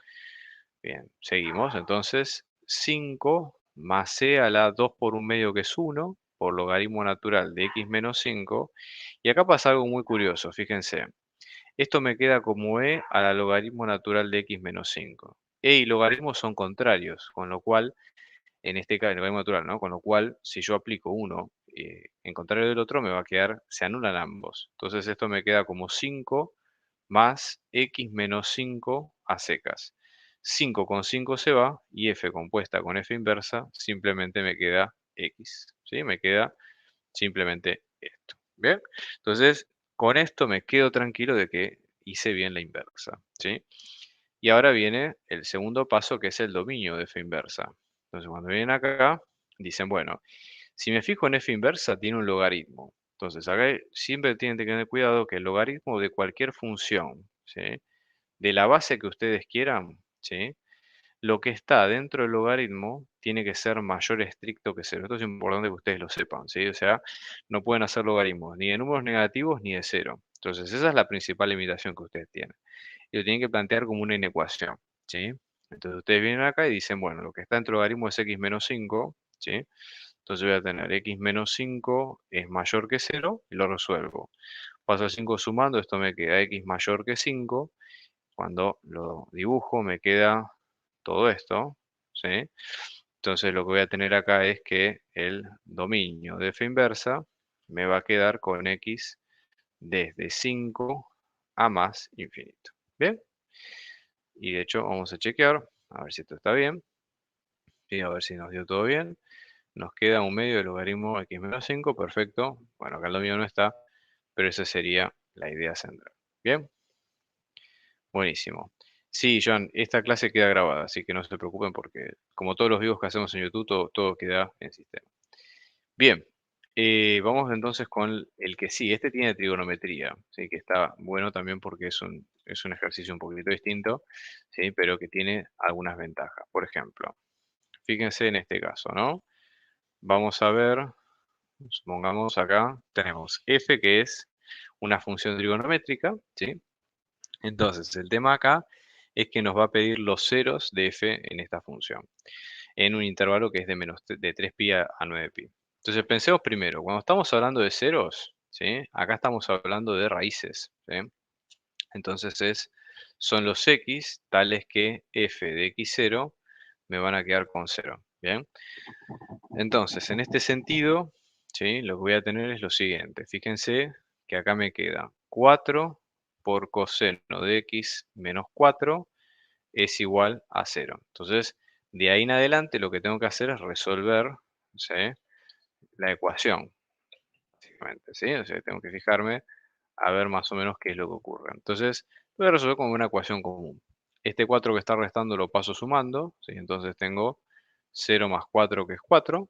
Bien, seguimos. Entonces, 5 más C a la 2 por un medio que es 1, por logaritmo natural de X menos 5. Y acá pasa algo muy curioso, fíjense. Esto me queda como E a la logaritmo natural de X menos 5. E y logaritmos son contrarios, con lo cual, en este caso, el logaritmo natural, ¿no? Con lo cual, si yo aplico uno en contrario del otro, me va a quedar, se anulan ambos. Entonces esto me queda como 5 más X menos 5 a secas. 5 con 5 se va y F compuesta con F inversa simplemente me queda X, ¿sí? Me queda simplemente esto, ¿bien? Entonces, con esto me quedo tranquilo de que hice bien la inversa, ¿sí? Y ahora viene el segundo paso, que es el dominio de f inversa. Entonces, cuando vienen acá, dicen, bueno, si me fijo en f inversa, tiene un logaritmo. Entonces, acá siempre tienen que tener cuidado que el logaritmo de cualquier función, ¿sí? De la base que ustedes quieran, ¿sí? Lo que está dentro del logaritmo tiene que ser mayor estricto que cero. Esto es importante que ustedes lo sepan, ¿sí? O sea, no pueden hacer logaritmos ni de números negativos ni de cero. Entonces, esa es la principal limitación que ustedes tienen. Y lo tienen que plantear como una inecuación, ¿sí? Entonces, ustedes vienen acá y dicen, bueno, lo que está dentro del logaritmo es x menos 5, ¿sí? Entonces voy a tener x menos 5 es mayor que 0 y lo resuelvo. Paso a 5 sumando, esto me queda x mayor que 5. Cuando lo dibujo me queda todo esto, ¿sí? Entonces lo que voy a tener acá es que el dominio de f inversa me va a quedar con x desde 5 a más infinito. ¿Bien? Y de hecho vamos a chequear, a ver si esto está bien. Y a ver si nos dio todo bien. Nos queda un medio del logaritmo x menos 5, perfecto. Bueno, acá el dominio no está, pero esa sería la idea central. Bien, buenísimo. Sí, John, esta clase queda grabada, así que no se preocupen porque como todos los videos que hacemos en YouTube, todo queda en sistema. Bien, vamos entonces con el que sí. Este tiene trigonometría, ¿sí? Que está bueno también porque es un ejercicio un poquito distinto, ¿sí? Pero que tiene algunas ventajas. Por ejemplo, fíjense en este caso, ¿no? Vamos a ver, supongamos acá, tenemos f que es una función trigonométrica, ¿sí? Entonces, el tema acá es que nos va a pedir los ceros de f en esta función, en un intervalo que es de 3pi a 9pi, Entonces pensemos primero, cuando estamos hablando de ceros, ¿sí? Acá estamos hablando de raíces, ¿sí? Entonces son los x tales que f de x0 me van a quedar con 0, ¿bien? Entonces, en este sentido, ¿sí? Lo que voy a tener es lo siguiente. Fíjense que acá me queda 4 por coseno de x menos 4 es igual a 0. Entonces, de ahí en adelante lo que tengo que hacer es resolver, ¿sí? La ecuación, básicamente, ¿sí? O sea, tengo que fijarme a ver más o menos qué es lo que ocurre. Entonces, voy a resolver con una ecuación común. Este 4 que está restando lo paso sumando, ¿sí? Entonces tengo 0 más 4 que es 4.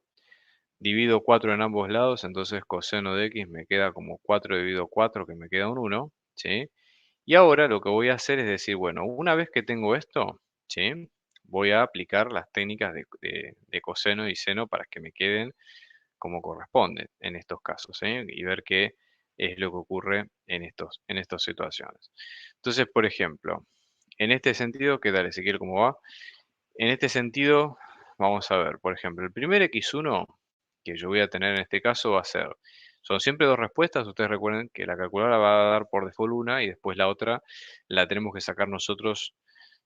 Divido 4 en ambos lados, entonces coseno de x me queda como 4 dividido 4, que me queda un 1, ¿sí? Y ahora lo que voy a hacer es decir, bueno, una vez que tengo esto, ¿sí? Voy a aplicar las técnicas de coseno y seno para que me queden como corresponde en estos casos, ¿sí? Y ver qué es lo que ocurre en estas situaciones. Entonces, por ejemplo, en este sentido, ¿qué tal, Ezequiel? ¿Cómo va? En este sentido, vamos a ver, por ejemplo, el primer x1 que yo voy a tener en este caso va a ser, son siempre dos respuestas, ustedes recuerden que la calculadora va a dar por default una y después la otra la tenemos que sacar nosotros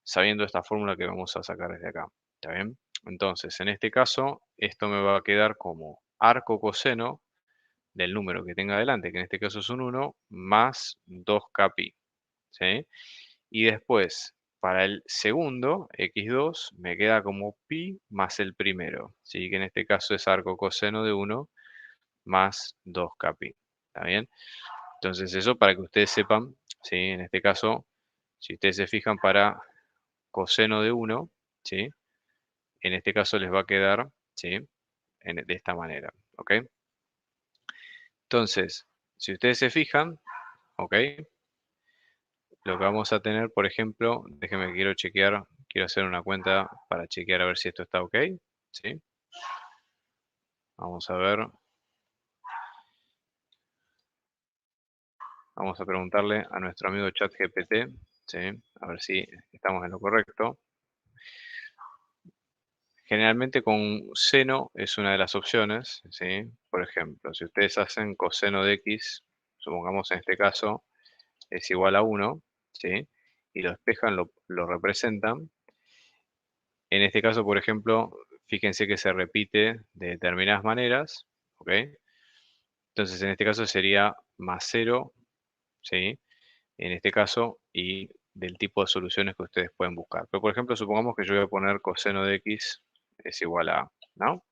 sabiendo esta fórmula que vamos a sacar desde acá, ¿está bien? Entonces, en este caso, esto me va a quedar como arco coseno del número que tenga adelante, que en este caso es un 1, más 2k pi, ¿sí? Y después, para el segundo, x2, me queda como pi más el primero, ¿sí? Que en este caso es arco coseno de 1 más 2k pi, ¿está bien? Entonces eso para que ustedes sepan, ¿sí? En este caso, si ustedes se fijan para coseno de 1, ¿sí? En este caso les va a quedar, ¿sí? De esta manera, ¿ok? Entonces, si ustedes se fijan, ¿ok? Lo que vamos a tener, por ejemplo, déjenme, quiero chequear, quiero hacer una cuenta para chequear a ver si esto está ok, ¿sí? Vamos a ver, vamos a preguntarle a nuestro amigo ChatGPT, ¿sí? A ver si estamos en lo correcto. Generalmente con seno es una de las opciones, ¿sí? Por ejemplo, si ustedes hacen coseno de x, supongamos en este caso, es igual a 1, ¿sí? Y lo despejan, lo representan. En este caso, por ejemplo, fíjense que se repite de determinadas maneras, ¿ok? Entonces, en este caso sería más 0, ¿sí? En este caso, y del tipo de soluciones que ustedes pueden buscar. Pero, por ejemplo, supongamos que yo voy a poner coseno de x es igual a, ¿no?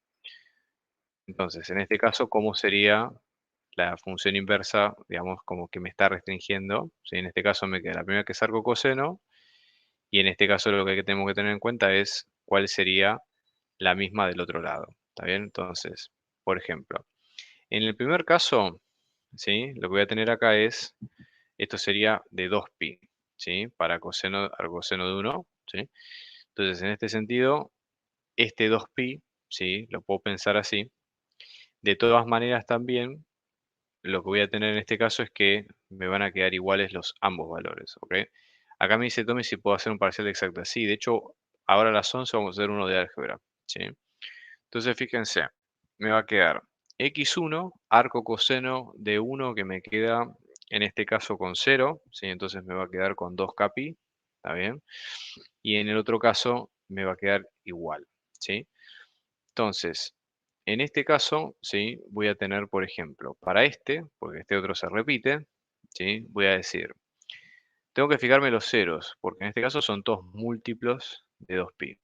Entonces, en este caso, ¿cómo sería la función inversa, digamos, como que me está restringiendo? ¿Sí? En este caso me queda la primera que es arco coseno, y en este caso lo que tenemos que tener en cuenta es cuál sería la misma del otro lado, ¿está bien? Entonces, por ejemplo, en el primer caso, ¿sí? Lo que voy a tener acá es, esto sería de 2pi, ¿sí? Para coseno, arcoseno de 1, ¿sí? Entonces, en este sentido, este 2pi, ¿sí? Lo puedo pensar así. De todas maneras, también, lo que voy a tener en este caso es que me van a quedar iguales los ambos valores, ¿ok? Acá me dice Tommy si puedo hacer un parcial de exacta. Sí, de hecho, ahora a las 11 vamos a hacer uno de álgebra, ¿sí? Entonces, fíjense, me va a quedar x1, arco coseno de 1 que me queda en este caso con 0, ¿sí? Entonces me va a quedar con 2k pi, ¿está bien? Y en el otro caso me va a quedar igual, ¿sí? Entonces, en este caso, ¿sí? Voy a tener, por ejemplo, para este, porque este otro se repite, ¿sí? Voy a decir, tengo que fijarme los ceros, porque en este caso son todos múltiplos de 2pi.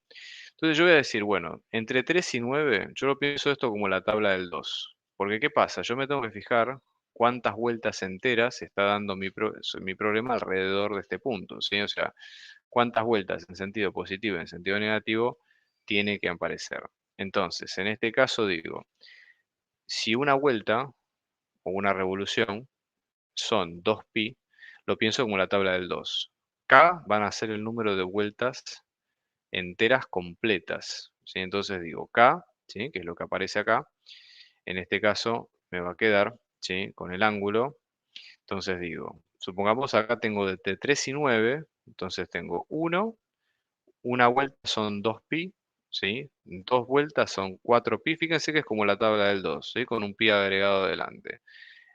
Entonces yo voy a decir, bueno, entre 3 y 9, yo lo pienso esto como la tabla del 2. Porque ¿qué pasa? Yo me tengo que fijar cuántas vueltas enteras está dando mi problema alrededor de este punto, ¿sí? O sea, cuántas vueltas en sentido positivo y en sentido negativo tiene que aparecer. Entonces, en este caso digo, si una vuelta o una revolución son 2pi, lo pienso como la tabla del 2. K van a ser el número de vueltas enteras completas, ¿sí? Entonces digo K, ¿sí? Que es lo que aparece acá. En este caso me va a quedar, ¿sí? Con el ángulo. Entonces digo, supongamos acá tengo de 3 y 9, entonces tengo 1, una vuelta son 2pi, ¿sí? 2 vueltas son 4pi, fíjense que es como la tabla del 2, ¿sí? Con un pi agregado adelante.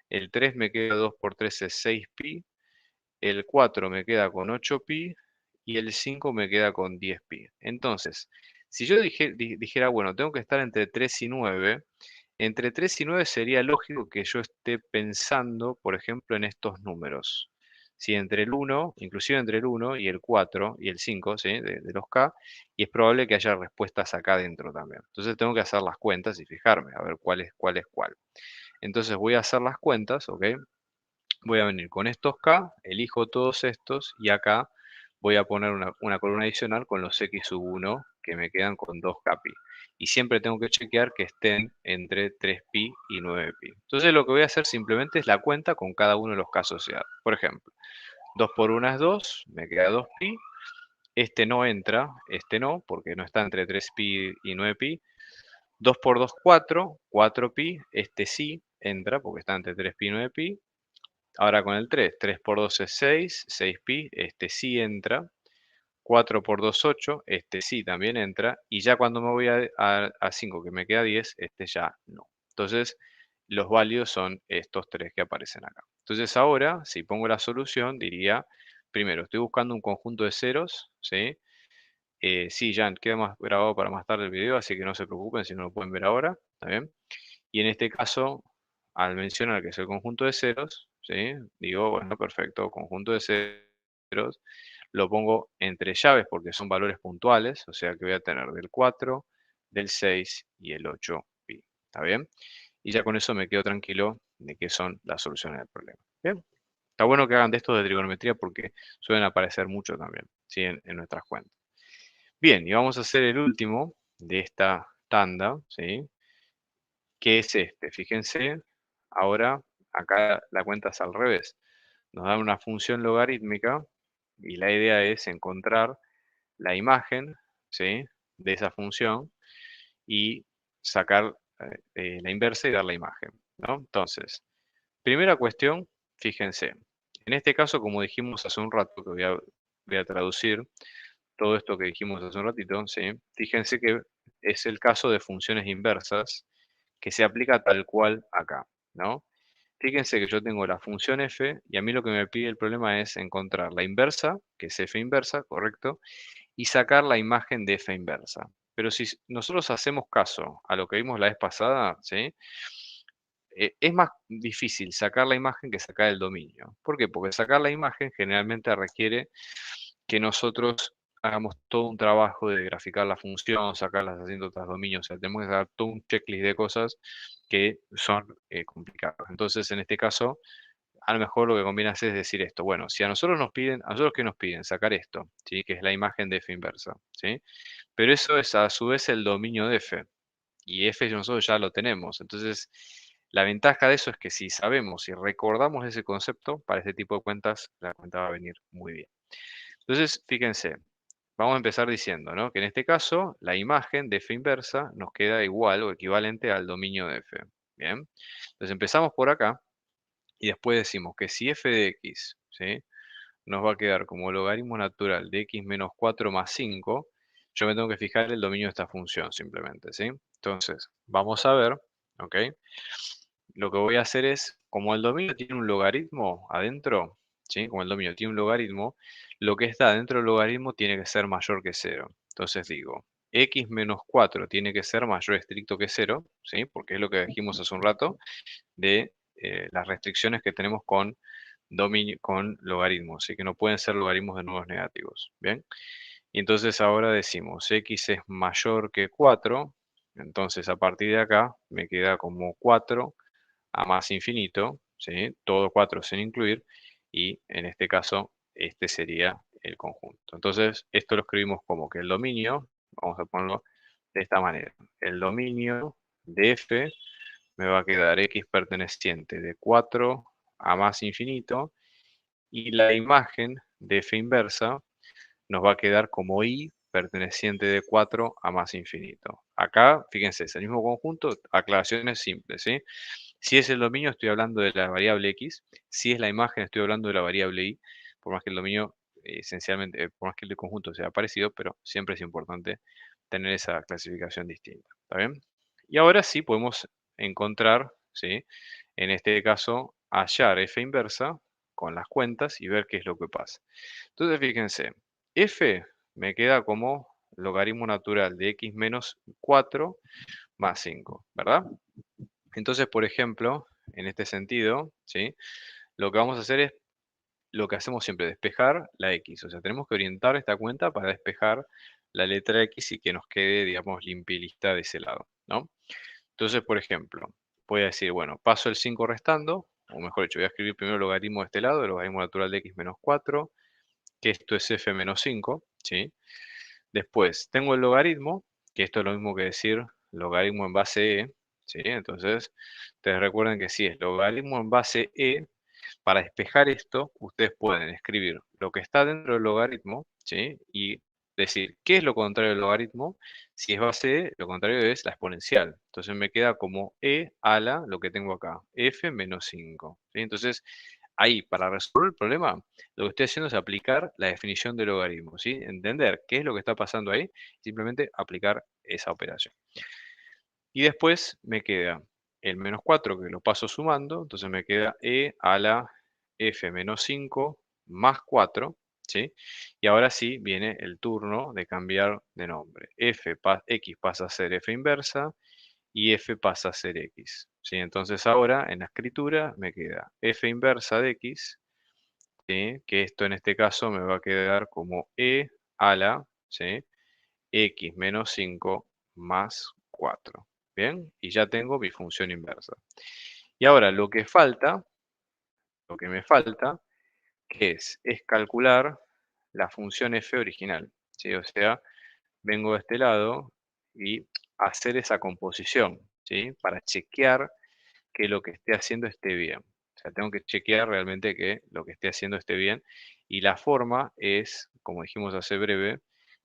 El 3 me queda 2 por 3 es 6pi, el 4 me queda con 8pi y el 5 me queda con 10pi. Entonces, si yo dijera, bueno, tengo que estar entre 3 y 9, entre 3 y 9 sería lógico que yo esté pensando, por ejemplo, en estos números. Si entre el 1, inclusive entre el 1 y el 4 y el 5, ¿sí? de los K, y es probable que haya respuestas acá dentro también. Entonces tengo que hacer las cuentas y fijarme, a ver cuál es cuál. Entonces voy a hacer las cuentas, ¿ok? Voy a venir con estos K, elijo todos estos y acá voy a poner una columna adicional con los X sub 1 que me quedan con 2Kpi. Y siempre tengo que chequear que estén entre 3pi y 9pi. Entonces lo que voy a hacer simplemente es la cuenta con cada uno de los K asociados. Por ejemplo, 2 por 1 es 2, me queda 2pi. Este no entra, este no, porque no está entre 3pi y 9pi. 2 por 2, 4, 4pi. Este sí entra porque está entre 3pi y 9pi. Ahora con el 3, 3 por 2 es 6, 6pi, este sí entra. 4 por 2, 8, este sí también entra. Y ya cuando me voy a 5, que me queda 10, este ya no. Entonces, los válidos son estos tres que aparecen acá. Entonces ahora, si pongo la solución, diría, primero, estoy buscando un conjunto de ceros, ¿sí? Sí, ya queda más grabado para más tarde el video, así que no se preocupen si no lo pueden ver ahora, ¿está bien? Y en este caso, al mencionar que es el conjunto de ceros, ¿sí? Digo, bueno, perfecto, conjunto de ceros, lo pongo entre llaves porque son valores puntuales, o sea que voy a tener del 4, del 6 y el 8pi, ¿está bien? Y ya con eso me quedo tranquilo de que son las soluciones del problema. Bien, está bueno que hagan de esto de trigonometría porque suelen aparecer mucho también, ¿sí? En nuestras cuentas. Bien, y vamos a hacer el último de esta tanda, ¿sí? Que es este. Fíjense, ahora acá la cuenta es al revés. Nos da una función logarítmica y la idea es encontrar la imagen, ¿sí? De esa función y sacar la inversa y dar la imagen, ¿no? Entonces, primera cuestión, fíjense. En este caso, como dijimos hace un rato, que voy a traducir todo esto que dijimos hace un ratito, ¿sí? Fíjense que es el caso de funciones inversas que se aplica tal cual acá, ¿no? Fíjense que yo tengo la función f y a mí lo que me pide el problema es encontrar la inversa, que es f inversa, correcto, y sacar la imagen de f inversa. Pero si nosotros hacemos caso a lo que vimos la vez pasada, ¿sí? Es más difícil sacar la imagen que sacar el dominio. ¿Por qué? Porque sacar la imagen generalmente requiere que nosotros hagamos todo un trabajo de graficar la función, sacar las asíntotas dominios, o sea, tenemos que dar todo un checklist de cosas que son complicadas. Entonces, en este caso, a lo mejor lo que conviene hacer es decir esto. Bueno, si a nosotros nos piden, ¿a nosotros qué nos piden? Sacar esto, ¿sí? Que es la imagen de f inversa, ¿sí? Pero eso es a su vez el dominio de f y f nosotros ya lo tenemos. Entonces, la ventaja de eso es que si sabemos y recordamos ese concepto, para este tipo de cuentas, la cuenta va a venir muy bien. Entonces, fíjense, vamos a empezar diciendo, ¿no? Que en este caso, la imagen de f inversa nos queda igual o equivalente al dominio de f. Bien, entonces empezamos por acá y después decimos que si f de x, ¿sí? Nos va a quedar como logaritmo natural de x menos 4 más 5, yo me tengo que fijar el dominio de esta función simplemente, ¿sí? Entonces, vamos a ver, ¿ok? Lo que voy a hacer es, como el dominio tiene un logaritmo adentro, ¿sí? Como el dominio tiene un logaritmo, lo que está dentro del logaritmo tiene que ser mayor que 0. Entonces digo, x menos 4 tiene que ser mayor estricto que 0, ¿sí? Porque es lo que dijimos hace un rato de las restricciones que tenemos con con logaritmos, ¿sí? Que no pueden ser logaritmos de números negativos, ¿bien? Y entonces ahora decimos, x es mayor que 4, entonces a partir de acá me queda como 4 a más infinito, ¿sí? Todo 4 sin incluir, y en este caso, este sería el conjunto. Entonces, esto lo escribimos como que el dominio, vamos a ponerlo de esta manera, el dominio de f me va a quedar x perteneciente de 4 a más infinito, y la imagen de f inversa nos va a quedar como y perteneciente de 4 a más infinito. Acá, fíjense, es el mismo conjunto, aclaraciones simples, ¿sí? Si es el dominio, estoy hablando de la variable x. Si es la imagen, estoy hablando de la variable y. Por más que el dominio, esencialmente, por más que el conjunto sea parecido, pero siempre es importante tener esa clasificación distinta, ¿está bien? Y ahora sí podemos encontrar, ¿sí? En este caso, hallar f inversa con las cuentas y ver qué es lo que pasa. Entonces, fíjense, f me queda como logaritmo natural de x menos 4 más 5, ¿verdad? Entonces, por ejemplo, en este sentido, ¿sí? Lo que vamos a hacer es lo que hacemos siempre, despejar la x. O sea, tenemos que orientar esta cuenta para despejar la letra x y que nos quede, digamos, limpia y lista de ese lado, ¿no? Entonces, por ejemplo, voy a decir, bueno, paso el 5 restando, o mejor dicho, voy a escribir primero el logaritmo de este lado, el logaritmo natural de x menos 4, que esto es f menos 5, ¿sí? Después, tengo el logaritmo, que esto es lo mismo que decir logaritmo en base e, ¿sí? Entonces, ustedes recuerden que si es logaritmo en base e, para despejar esto, ustedes pueden escribir lo que está dentro del logaritmo, ¿sí? Y decir, ¿qué es lo contrario del logaritmo? Si es base e, lo contrario es la exponencial. Entonces me queda como e a la, lo que tengo acá, f menos 5, ¿sí? Entonces, ahí, para resolver el problema, lo que estoy haciendo es aplicar la definición del logaritmo, ¿sí? Entender qué es lo que está pasando ahí, simplemente aplicar esa operación. Y después me queda el menos 4 que lo paso sumando, entonces me queda e a la f menos 5 más 4, ¿sí? Y ahora sí viene el turno de cambiar de nombre. X pasa a ser f inversa y f pasa a ser x, ¿sí? Entonces ahora en la escritura me queda f inversa de x, ¿sí? Que esto en este caso me va a quedar como e a la, ¿sí? X menos 5 más 4. Bien, y ya tengo mi función inversa. Y ahora lo que falta, lo que me falta, es calcular la función f original, ¿sí? O sea, vengo de este lado y hacer esa composición, ¿sí? Para chequear que lo que esté haciendo esté bien. O sea, tengo que chequear realmente que lo que esté haciendo esté bien. Y la forma es, como dijimos hace breve,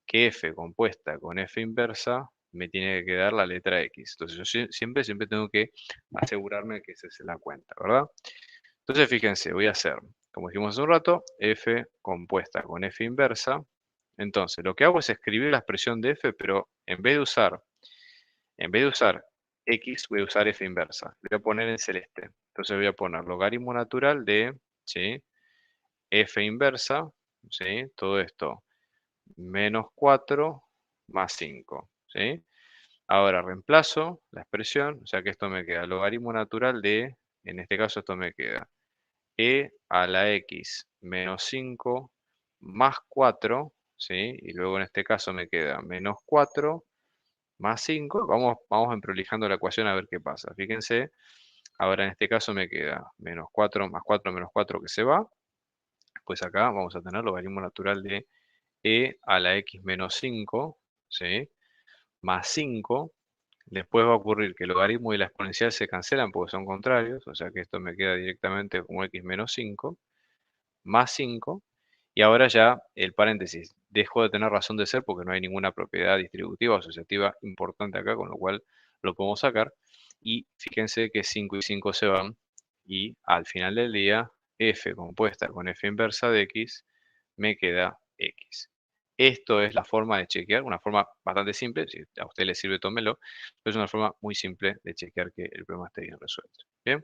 que f compuesta con f inversa me tiene que quedar la letra x. Entonces yo siempre tengo que asegurarme que esa es la cuenta, ¿verdad? Entonces fíjense, voy a hacer, como dijimos hace un rato, f compuesta con f inversa. Entonces lo que hago es escribir la expresión de f, pero en vez de usar x, voy a usar f inversa. Le voy a poner en celeste. Entonces voy a poner logaritmo natural de, ¿sí? F inversa, ¿sí? Todo esto, menos 4 más 5, ¿sí? Ahora reemplazo la expresión, o sea que esto me queda logaritmo natural de, en este caso esto me queda e a la x menos 5 más 4, ¿sí? Y luego en este caso me queda menos 4 más 5, vamos emprolijando la ecuación a ver qué pasa. Fíjense, ahora en este caso me queda menos 4 más 4 menos 4 que se va. Pues acá vamos a tener logaritmo natural de e a la x menos 5, ¿sí? Más 5. Después va a ocurrir que el logaritmo y la exponencial se cancelan porque son contrarios, o sea que esto me queda directamente como x menos 5, más 5. Y ahora ya el paréntesis dejó de tener razón de ser porque no hay ninguna propiedad distributiva o asociativa importante acá, con lo cual lo podemos sacar. Y fíjense que 5 y 5 se van y al final del día f compuesta con f inversa de x me queda x. Esto es la forma de chequear, una forma bastante simple, si a usted le sirve tómelo, pero es una forma muy simple de chequear que el problema esté bien resuelto. Bien.